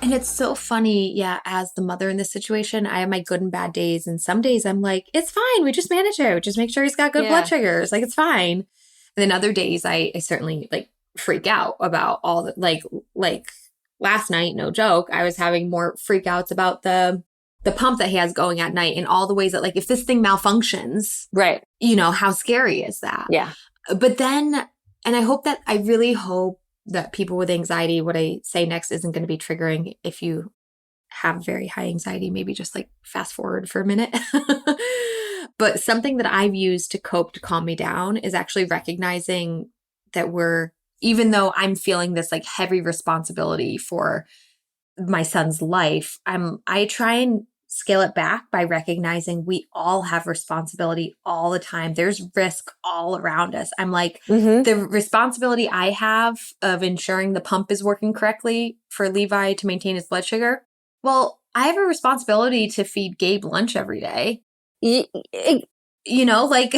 And it's so funny, as the mother in this situation, I have my good and bad days. And some days I'm like, it's fine. We just manage it. We just make sure he's got good blood sugars. Like, it's fine. And then other days I certainly like freak out about all the, like last night, no joke, I was having more freakouts about the pump that he has going at night and all the ways that like, if this thing malfunctions, right, you know, how scary is that? Yeah. But then, and I really hope that people with anxiety, what I say next isn't going to be triggering. If you have very high anxiety, maybe just like fast forward for a minute. But something that I've used to cope, to calm me down, is actually recognizing that even though I'm feeling this like heavy responsibility for my son's life, I try and scale it back by recognizing we all have responsibility all the time. There's risk all around us. I'm like, the responsibility I have of ensuring the pump is working correctly for Levi to maintain his blood sugar. Well, I have a responsibility to feed Gabe lunch every day. You know, like,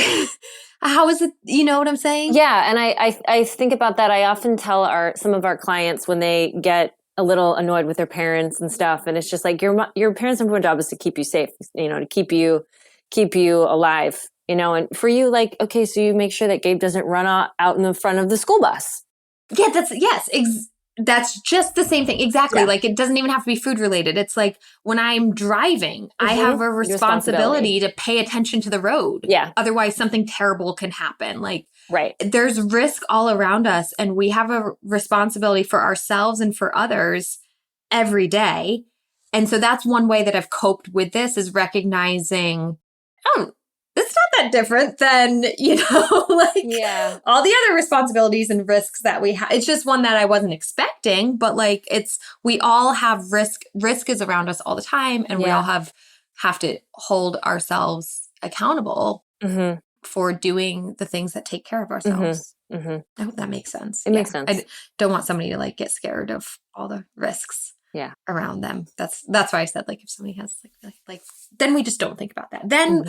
how is it? You know what I'm saying? Yeah. And I think about that. I often tell some of our clients when they get a little annoyed with their parents and stuff. And it's just like, your parents' number one job is to keep you safe, you know, to keep you alive, you know, and for you, like, okay, so you make sure that Gabe doesn't run out in the front of the school bus. Yeah, that's just the same thing. Exactly. Yeah. Like, it doesn't even have to be food related. It's like when I'm driving, I have a responsibility to pay attention to the road. Yeah. Otherwise something terrible can happen. Like, right. There's risk all around us, and we have a responsibility for ourselves and for others every day. And so that's one way that I've coped with this, is recognizing, oh, it's not that different than, you know, like all the other responsibilities and risks that we have. It's just one that I wasn't expecting, but like, we all have risk. Risk is around us all the time, and we all have to hold ourselves accountable for doing the things that take care of ourselves. I hope that makes sense. It makes sense. I don't want somebody to like get scared of all the risks around them. That's why I said, like, if somebody has like then we just don't think about that. Then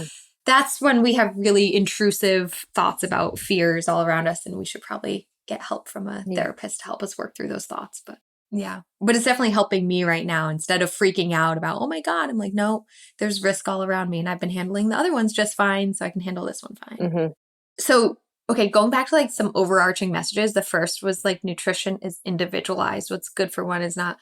that's when we have really intrusive thoughts about fears all around us, and we should probably get help from a therapist to help us work through those thoughts. But it's definitely helping me right now. Instead of freaking out about, oh my God, I'm like, no, there's risk all around me, and I've been handling the other ones just fine, so I can handle this one fine. So okay, going back to like some overarching messages, the first was like nutrition is individualized. What's good for one is not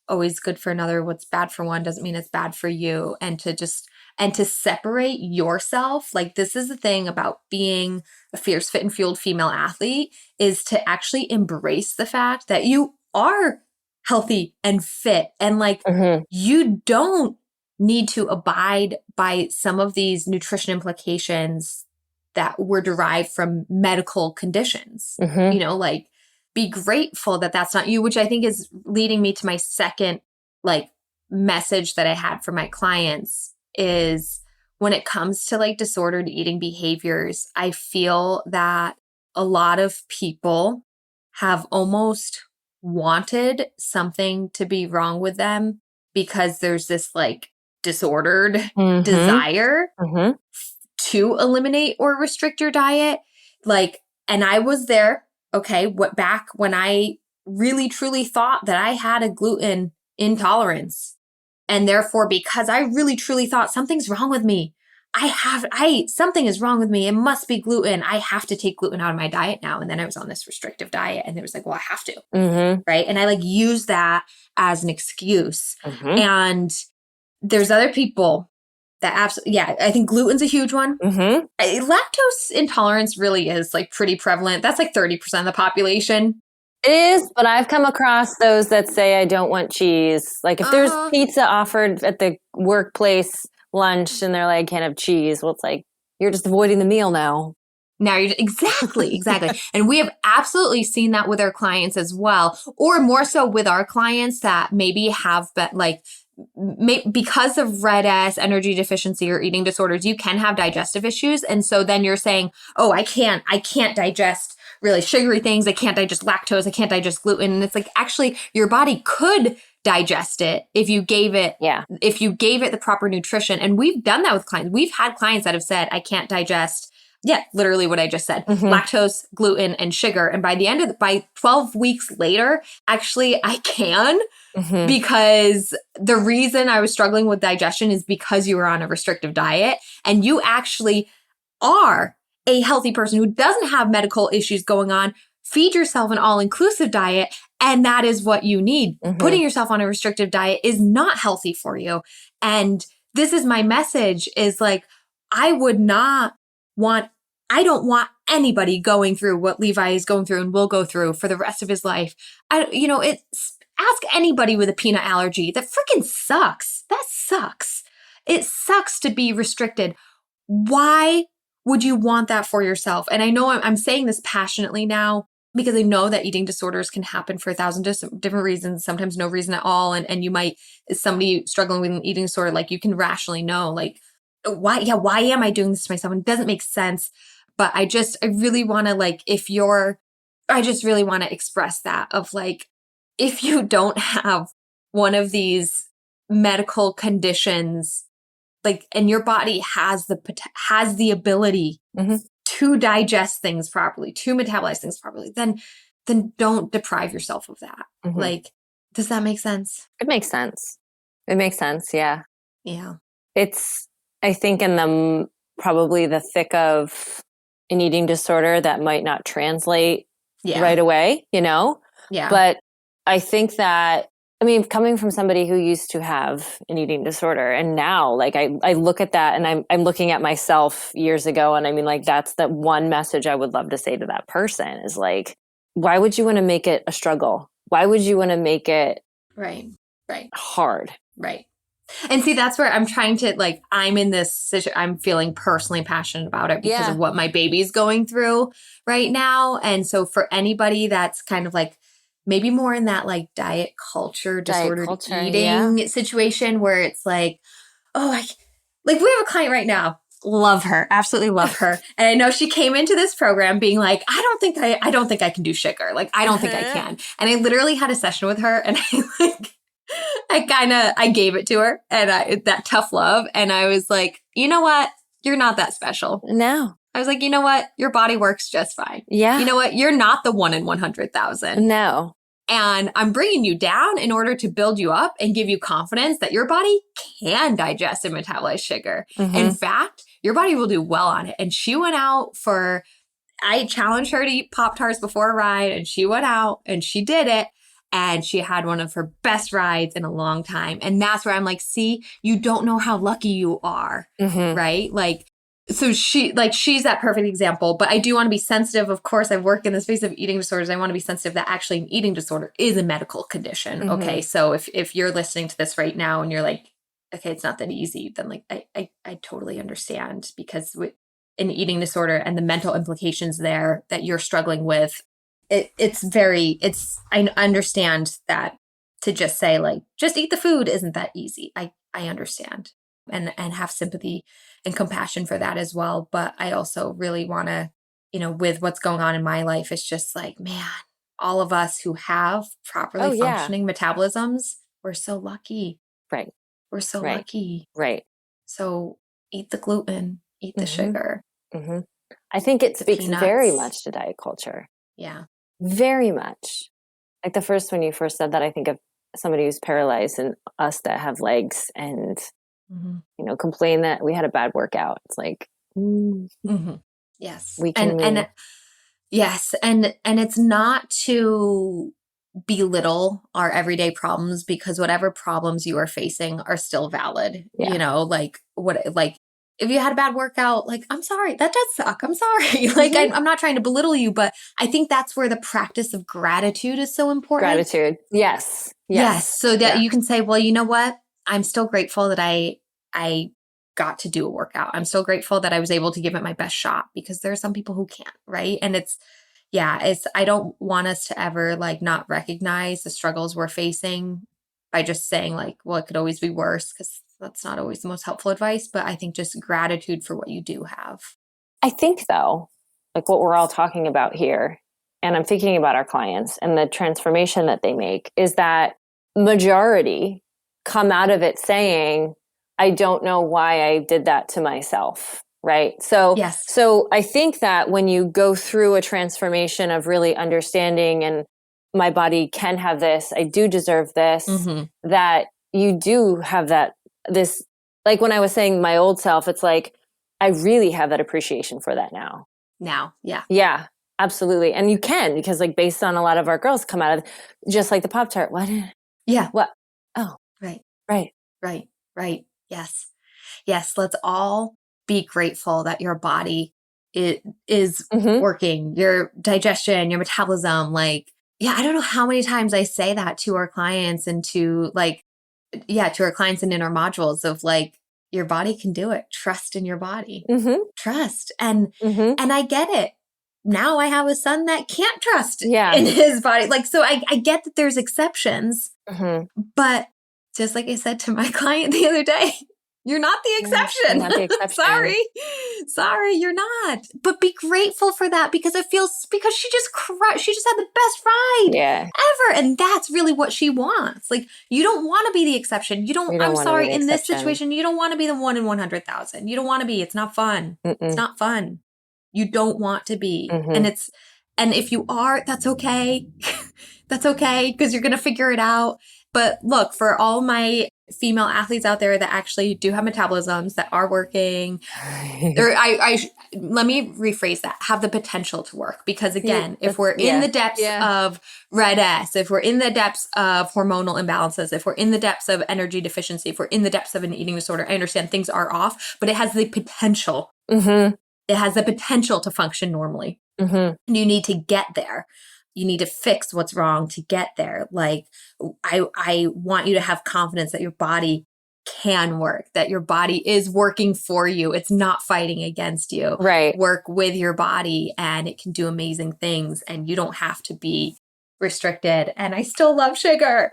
always good for another. What's bad for one doesn't mean it's bad for you. And to separate yourself, like this is the thing about being a fierce, fit, and fueled female athlete, is to actually embrace the fact that you are healthy and fit. And like you don't need to abide by some of these nutrition implications that were derived from medical conditions. You know, like be grateful that that's not you, which I think is leading me to my second like message that I had for my clients is when it comes to like disordered eating behaviors, I feel that a lot of people have almost wanted something to be wrong with them because there's this like disordered desire to eliminate or restrict your diet. Like, and I was there, okay, back when I really truly thought that I had a gluten intolerance. And therefore, because I really truly thought something's wrong with me, something is wrong with me. It must be gluten. I have to take gluten out of my diet now. And then I was on this restrictive diet and it was like, well, I have to. Right. And I like use that as an excuse. And there's other people that absolutely, yeah, I think gluten's a huge one. Lactose intolerance really is like pretty prevalent. That's like 30% of the population. It is, but I've come across those that say I don't want cheese. Like if there's pizza offered at the workplace lunch and they're like, can't have cheese. Well, it's like, you're just avoiding the meal now. Now you're exactly. And we have absolutely seen that with our clients as well, or more so with our clients that maybe have been like, because of RED-S, energy deficiency, or eating disorders, you can have digestive issues. And so then you're saying, oh, I can't digest really sugary things. I can't digest lactose. I can't digest gluten. And it's like, actually, your body could digest it if you gave it the proper nutrition. And we've done that with clients. We've had clients that have said, I can't digest, literally what I just said, lactose, gluten, and sugar. And by 12 weeks later, actually, I can. Because the reason I was struggling with digestion is because you were on a restrictive diet and you actually are a healthy person who doesn't have medical issues going on. Feed yourself an all-inclusive diet, and that is what you need. Putting yourself on a restrictive diet is not healthy for you. And this is my message is like, I don't want anybody going through what Levi is going through and will go through for the rest of his life. Ask anybody with a peanut allergy. That freaking sucks. That sucks. It sucks to be restricted. Why would you want that for yourself? And I know I'm saying this passionately now because I know that eating disorders can happen for 1,000 different reasons, sometimes no reason at all. And you might, as somebody struggling with an eating disorder, like you can rationally know, like, why am I doing this to myself? And it doesn't make sense. But I really want to I just really want to express that of like, if you don't have one of these medical conditions, like, and your body has the ability to digest things properly, to metabolize things properly, then don't deprive yourself of that. Like, does that make sense? It makes sense. Yeah. Yeah. It's, I think in probably the thick of an eating disorder that might not translate right away, Yeah. But I think that, coming from somebody who used to have an eating disorder and now, like, I look at that and I'm looking at myself years ago. And that's the one message I would love to say to that person is like, why would you want to make it a struggle? Why would you want to make it hard? Right. And see, that's where I'm trying to, like, I'm in this situation, I'm feeling personally passionate about it because of what my baby's going through right now. And so for anybody that's kind of like, maybe more in that like diet culture, disordered eating situation where it's like, we have a client right now. Love her. Absolutely love her. And I know she came into this program being like, I don't think I can do sugar. Like, I don't think I can. And I literally had a session with her and I gave it to her and that tough love. And I was like, you know what? You're not that special. No. I was like, you know what? Your body works just fine. Yeah. You know what? You're not the 1 in 100,000. No. And I'm bringing you down in order to build you up and give you confidence that your body can digest and metabolize sugar. In fact, your body will do well on it. And she went out for I challenged her to eat Pop-Tarts before a ride, and she went out and she did it. And she had one of her best rides in a long time. And that's where I'm like, see, you don't know how lucky you are, right? Like, so she's that perfect example. But I do want to be sensitive. Of course, I've worked in the space of eating disorders. I want to be sensitive that actually an eating disorder is a medical condition. Okay. So if you're listening to this right now and you're like, okay, it's not that easy, then like, I totally understand, because with an eating disorder and the mental implications there that you're struggling with, I understand that to just say like, just eat the food isn't that easy. I understand and have sympathy and compassion for that as well. But I also really want to, with what's going on in my life, it's just like, man, all of us who have properly functioning metabolisms, we're so lucky. Right. We're so lucky. Right. So eat the gluten, eat the sugar. I think it speaks peanuts. Very much to diet culture. Yeah. Very much. Like when you first said that, I think of somebody who's paralyzed and us that have legs and, complain that we had a bad workout. It's like, yes, we can and yes. And it's not to belittle our everyday problems, because whatever problems you are facing are still valid. If you had a bad workout, like, I'm sorry, that does suck. I'm sorry. Like, I'm not trying to belittle you, but I think that's where the practice of gratitude is so important. Gratitude. Yes. So that you can say, well, you know what? I'm still grateful that I got to do a workout. I'm still grateful that I was able to give it my best shot, because there are some people who can't, right? And I don't want us to ever like not recognize the struggles we're facing by just saying like, well, it could always be worse, because that's not always the most helpful advice. But I think just gratitude for what you do have. I think though, like what we're all talking about here, and I'm thinking about our clients and the transformation that they make, is that majority come out of it saying, I don't know why I did that to myself. Right. So, So I think that when you go through a transformation of really understanding, and my body can have this, I do deserve this, that you do have this, like when I was saying my old self, it's like, I really have that appreciation for that now. Yeah. Yeah, absolutely. And you can, because like based on a lot of our girls come out of just like the Pop-Tart. What? Yeah. What? Oh, right. Yes. Let's all be grateful that your body is working, your digestion, your metabolism. Like, I don't know how many times I say that to our clients and to our clients and in our modules of like, your body can do it. Trust in your body. Trust. And I get it. Now I have a son that can't trust in his body. Like, so I get that there's exceptions, but just like I said to my client the other day, you're not the exception. Not the exception. Sorry, you're not. But be grateful for that, because because she just had the best ride ever. And that's really what she wants. Like, you don't want to be the exception. I'm sorry, in this situation, you don't want to be the 1 in 100,000. You don't want to be. It's not fun. It's not fun. You don't want to be. And if you are, that's okay. That's okay, because you're going to figure it out. But look, for all my female athletes out there that actually do have metabolisms that are working, let me rephrase that, have the potential to work. Because again, if we're in the depths of red S, if we're in the depths of hormonal imbalances, if we're in the depths of energy deficiency, if we're in the depths of an eating disorder, I understand things are off, but it has the potential. It has the potential to function normally. And you need to get there. You need to fix what's wrong to get there. Like, I want you to have confidence that your body can work, that your body is working for you. It's not fighting against you. Right. Work with your body and it can do amazing things, and you don't have to be restricted. And I still love sugar.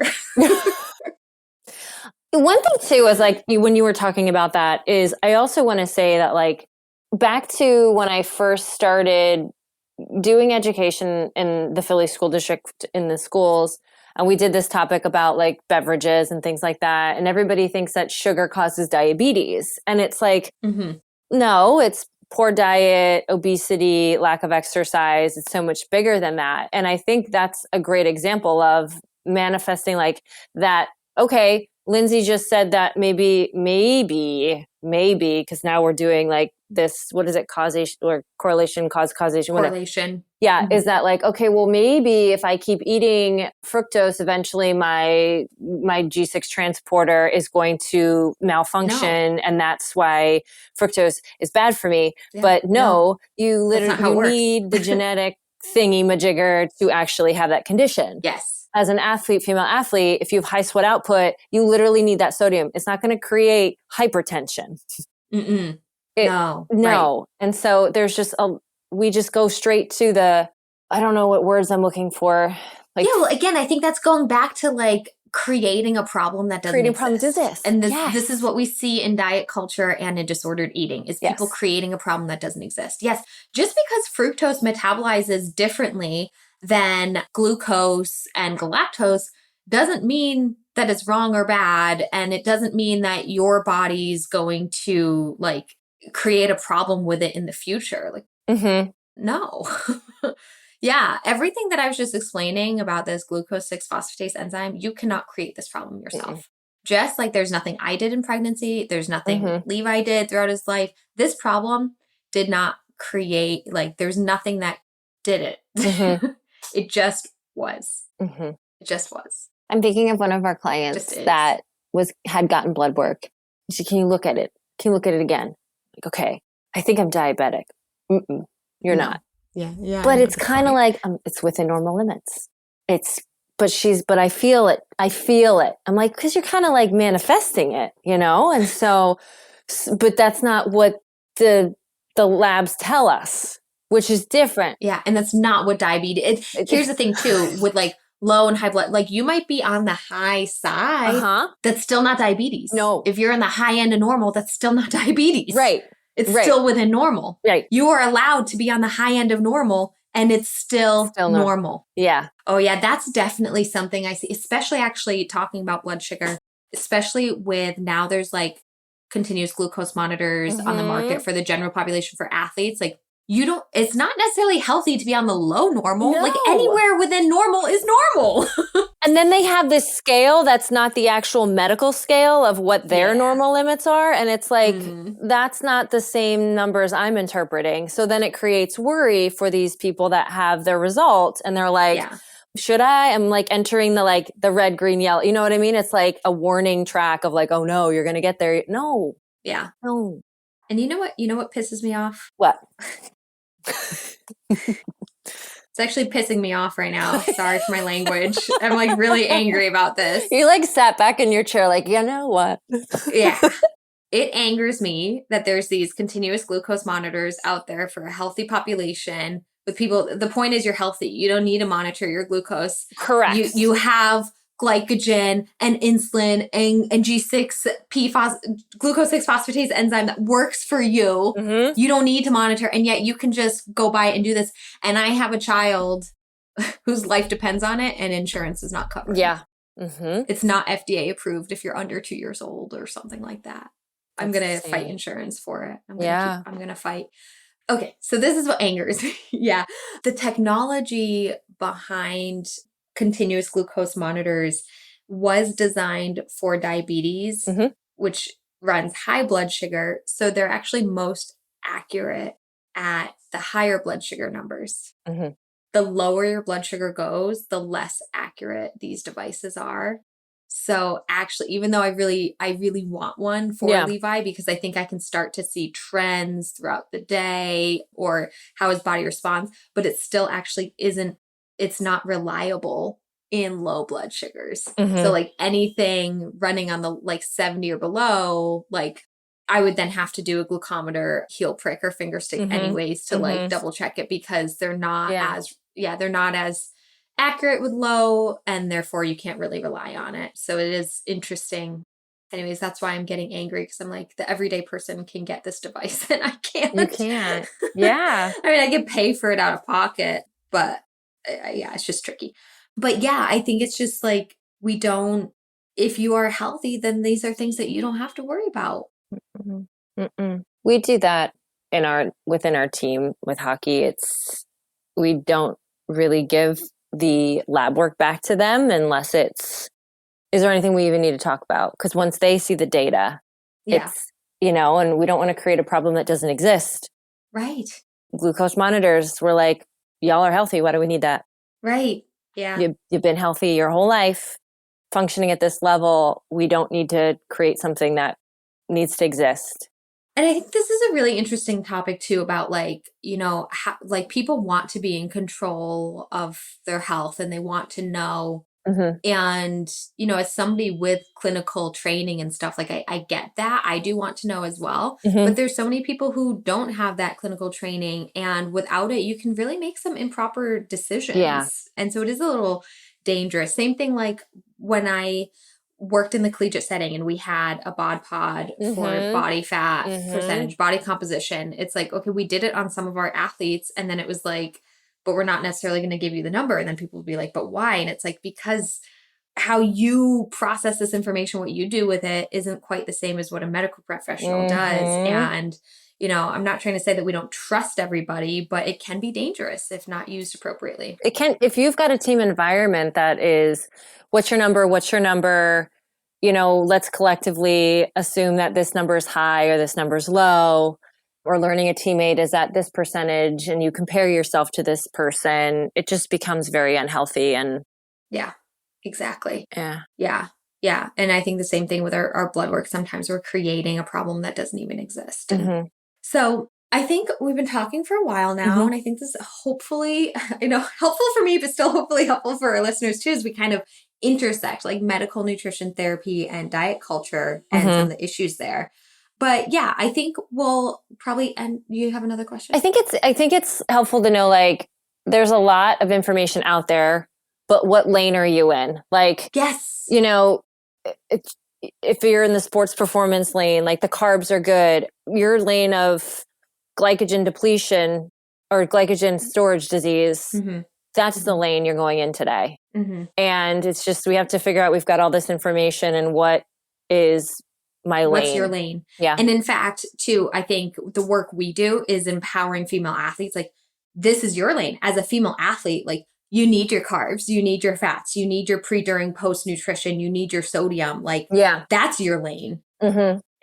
One thing too is like, when you were talking about that, is I also want to say that like back to when I first started doing education in the Philly school district in the schools, and we did this topic about like beverages and things like that. And everybody thinks that sugar causes diabetes. And it's like, no, it's poor diet, obesity, lack of exercise. It's so much bigger than that. And I think that's a great example of manifesting like that. Okay, Lindsey just said that maybe maybe, because now we're doing like this, what is it, causation or correlation, causation, whatever. Correlation. Yeah. Is that like, okay, well, maybe if I keep eating fructose, eventually my G6 transporter is going to malfunction. And that's why fructose is bad for me. Yeah. But no, you literally need the genetic thingy majigger to actually have that condition. Yes. As an athlete, female athlete, if you have high sweat output, you literally need that sodium. It's not going to create hypertension. No. No. Right. And so there's just we just go straight to the, I don't know what words I'm looking for. Like, yeah, well, again, I think that's going back to like creating a problem that doesn't exist. Problems exist. And this is what we see in diet culture and in disordered eating is people creating a problem that doesn't exist. Yes, just because fructose metabolizes differently than glucose and galactose doesn't mean that it's wrong or bad. And it doesn't mean that your body's going to like create a problem with it in the future. Like, no. Yeah, everything that I was just explaining about this glucose 6-phosphatase enzyme, you cannot create this problem yourself. Just like there's nothing I did in pregnancy, there's nothing Levi did throughout his life. This problem did not create, like there's nothing that did it. It just was. It just was. I'm thinking of one of our clients that had gotten blood work. She said, can you look at it? Can you look at it again? Like, okay, I think I'm diabetic. You're not. Yeah. But it's kind of like, it's within normal limits. But I feel it. I'm like, because you're kind of like manifesting it, you know? And so, but that's not what the labs tell us, which is different. Yeah. And that's not what diabetes, here's the thing too, with like low and high blood, like you might be on the high side. That's still not diabetes. No. If you're in the high end of normal, that's still not diabetes. Right. It's still within normal. Right. You are allowed to be on the high end of normal and it's still normal. Yeah. Oh yeah. That's definitely something I see, especially actually talking about blood sugar, especially with now there's like continuous glucose monitors on the market for the general population for athletes. Like it's not necessarily healthy to be on the low normal. No. Like anywhere within normal is normal. And then they have this scale that's not the actual medical scale of what their normal limits are. And it's like, that's not the same numbers I'm interpreting. So then it creates worry for these people that have their results. And they're like, should I? I'm like entering the red, green, yellow. You know what I mean? It's like a warning track of like, oh no, you're going to get there. No. Yeah. No. And you know what pisses me off? What? It's actually pissing me off right now. Sorry for my language. I'm like really angry about this. You like sat back in your chair like, you know what? Yeah. It angers me that there's these continuous glucose monitors out there for a healthy population with people. The point is you're healthy. You don't need to monitor your glucose. Correct. You have glycogen and insulin and G6 glucose 6-phosphatase enzyme that works for you. You don't need to monitor, and yet you can just go by and do this. And I have a child whose life depends on it, and insurance is not covered. Yeah. It's not FDA approved if you're under 2 years old or something like that. I'm going to fight insurance for it. I'm going to fight. Okay. So this is what angers me. Yeah. The technology behind continuous glucose monitors was designed for diabetes, which runs high blood sugar. So they're actually most accurate at the higher blood sugar numbers. The lower your blood sugar goes, the less accurate these devices are. So actually, even though I really want one for Levi, because I think I can start to see trends throughout the day or how his body responds, but it still actually it's not reliable in low blood sugars. So like anything running on the like 70 or below, like I would then have to do a glucometer heel prick or finger stick anyways to like double check it, because they're not they're not as accurate with low, and therefore you can't really rely on it. So it is interesting. Anyways, that's why I'm getting angry, because I'm like, the everyday person can get this device and I can't. You can't. Yeah. I mean, I can pay for it out of pocket, but it's just tricky. But yeah, I think it's just like, if you are healthy, then these are things that you don't have to worry about. We do that within our team with hockey. We don't really give the lab work back to them unless is there anything we even need to talk about? Because once they see the data, and we don't want to create a problem that doesn't exist. Right. Glucose monitors, we're like, y'all are healthy. Why do we need that? Right. Yeah. You've been healthy your whole life, functioning at this level. We don't need to create something that needs to exist. And I think this is a really interesting topic too about how, people want to be in control of their health and they want to know. Mm-hmm. And, as somebody with clinical training and stuff, I get that. I do want to know as well. Mm-hmm. But there's so many people who don't have that clinical training. And without it, you can really make some improper decisions. Yeah. And so it is a little dangerous. Same thing like when I worked in the collegiate setting and we had a bod pod for body fat percentage, body composition. It's like, okay, we did it on some of our athletes. And then it was like, but we're not necessarily going to give you the number. And then people will be like, but why? And it's like, because how you process this information, what you do with it isn't quite the same as what a medical professional does. And, I'm not trying to say that we don't trust everybody, but it can be dangerous if not used appropriately. It can, if you've got a team environment that is, what's your number? Let's collectively assume that this number is high or this number is low. Or learning a teammate is at this percentage and you compare yourself to this person, it just becomes very unhealthy. And yeah, exactly. Yeah. And I think the same thing with our blood work. Sometimes we're creating a problem that doesn't even exist. So I think we've been talking for a while now. And I think this is hopefully, helpful for me, but still hopefully helpful for our listeners too, as we kind of intersect like medical nutrition therapy and diet culture and some of the issues there. But yeah, I think we'll probably end. You have another question? I think it's helpful to know, like, there's a lot of information out there, but what lane are you in? Like, yes, if you're in the sports performance lane, like the carbs are good. Your lane of glycogen depletion or glycogen storage disease, that's the lane you're going in today. And it's just, we have to figure out, we've got all this information and what is my lane. What's your lane? Yeah. And in fact, too, I think the work we do is empowering female athletes. Like, this is your lane as a female athlete. Like, you need your carbs, you need your fats, you need your pre, during, post nutrition, you need your sodium. Like, that's your lane.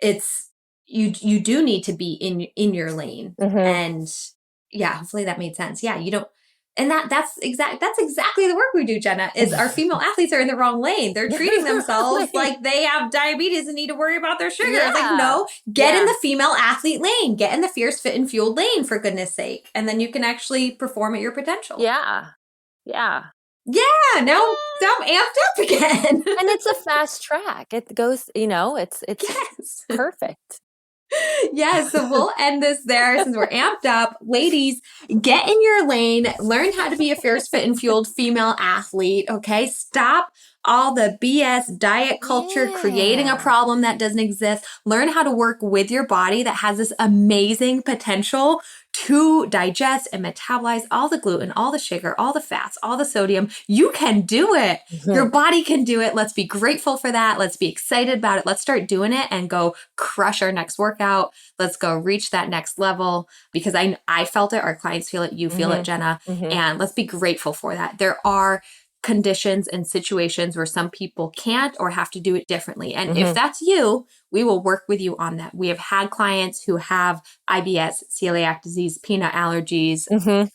It's, you do need to be in your lane. And yeah, hopefully that made sense. Yeah. You don't, and that's exactly the work we do, Jenna, is our female athletes are in the wrong lane. They're treating themselves like they have diabetes and need to worry about their sugar. It's like, no, get in the female athlete lane, get in the fierce, fit, and fueled lane, for goodness sake. And then you can actually perform at your potential. Yeah. Now I'm amped up again. And it's a fast track. It goes, it's perfect. Yes, so we'll end this there since we're amped up. Ladies, get in your lane. Learn how to be a fierce, fit, and fueled female athlete, okay? Stop all the BS diet culture, creating a problem that doesn't exist. Learn how to work with your body that has this amazing potential to digest and metabolize all the gluten, all the sugar, all the fats, all the sodium. You can do it. Your body can do it. Let's be grateful for that. Let's be excited about it. Let's start doing it and go crush our next workout. Let's go reach that next level, because I felt it. Our clients feel it. You feel it, Jenna. And let's be grateful for that. There are conditions and situations where some people can't or have to do it differently. And if that's you, we will work with you on that. We have had clients who have IBS, celiac disease, peanut allergies,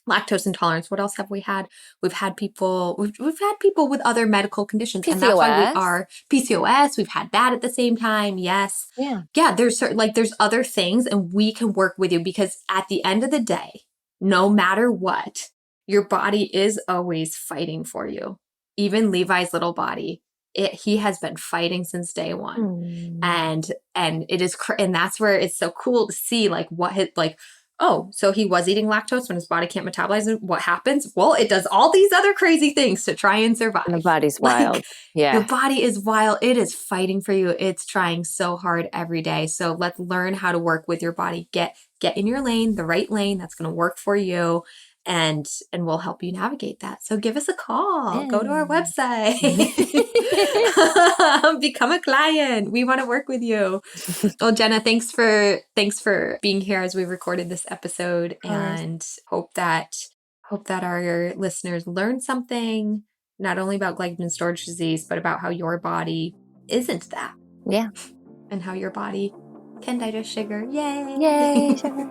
lactose intolerance. What else have we had? We've had people with other medical conditions. PCOS. And that's why we are PCOS. We've had that at the same time. Yes. Yeah. There's there's other things, and we can work with you, because at the end of the day, no matter what, your body is always fighting for you. Even Levi's little body, he has been fighting since day one. And it is, and that's where it's so cool to see so he was eating lactose when his body can't metabolize it. What happens? Well, it does all these other crazy things to try and survive. And the body's wild. Your body is wild. It is fighting for you. It's trying so hard every day. So let's learn how to work with your body. Get in your lane, the right lane that's going to work for you. And we'll help you navigate that. So give us a call. Go to our website. Become a client. We want to work with you. Well, Jenna, thanks for being here as we recorded this episode, and hope that our listeners learned something, not only about glycogen storage disease, but about how your body isn't that. Yeah. And how your body Can digest sugar. Yay! Yay, sugar.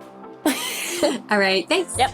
All right, thanks. Yep.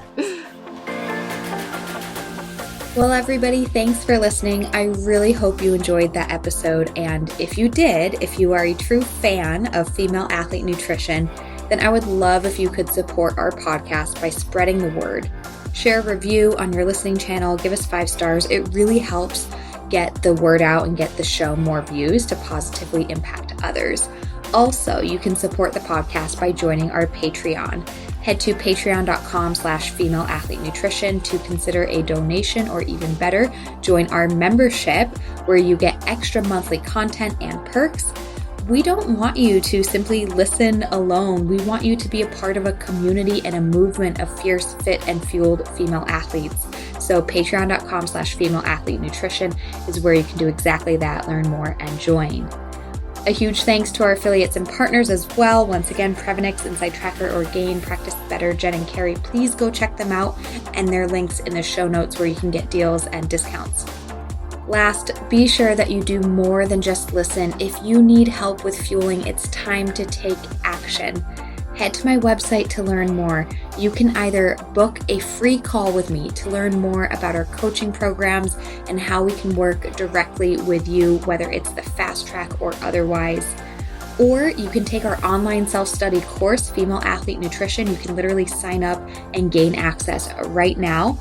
Well, everybody, thanks for listening. I really hope you enjoyed that episode. And if you did, if you are a true fan of female athlete nutrition, then I would love if you could support our podcast by spreading the word. Share a review on your listening channel, give us 5 stars. It really helps get the word out and get the show more views to positively impact others. Also, you can support the podcast by joining our Patreon. Head to patreon.com/femaleathletenutrition to consider a donation, or even better, join our membership where you get extra monthly content and perks. We don't want you to simply listen alone. We want you to be a part of a community and a movement of fierce, fit, and fueled female athletes. So patreon.com/femaleathletenutrition is where you can do exactly that, learn more, and join. A huge thanks to our affiliates and partners as well. Once again, Prevalence, Insight Tracker, Orgain, Practice Better, Jen and Carrie. Please go check them out, and their links in the show notes where you can get deals and discounts. Last, be sure that you do more than just listen. If you need help with fueling, it's time to take action. Head to my website to learn more. You can either book a free call with me to learn more about our coaching programs and how we can work directly with you, whether it's the fast track or otherwise. Or you can take our online self-study course, Female Athlete Nutrition. You can literally sign up and gain access right now.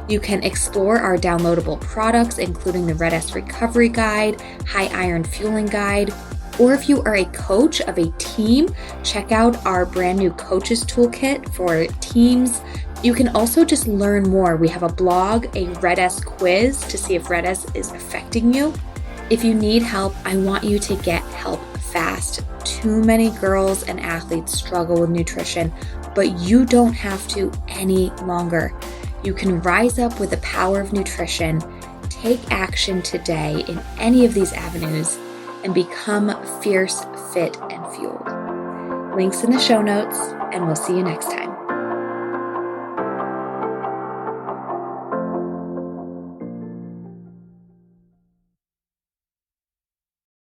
You can explore our downloadable products, including the Red S Recovery Guide, High Iron Fueling Guide. Or if you are a coach of a team, check out our brand new Coaches Toolkit for teams. You can also just learn more. We have a blog, a Red S quiz to see if Red S is affecting you. If you need help, I want you to get help fast. Too many girls and athletes struggle with nutrition, but you don't have to any longer. You can rise up with the power of nutrition, take action today in any of these avenues, and become fierce, fit, and fueled. Links in the show notes, and we'll see you next time.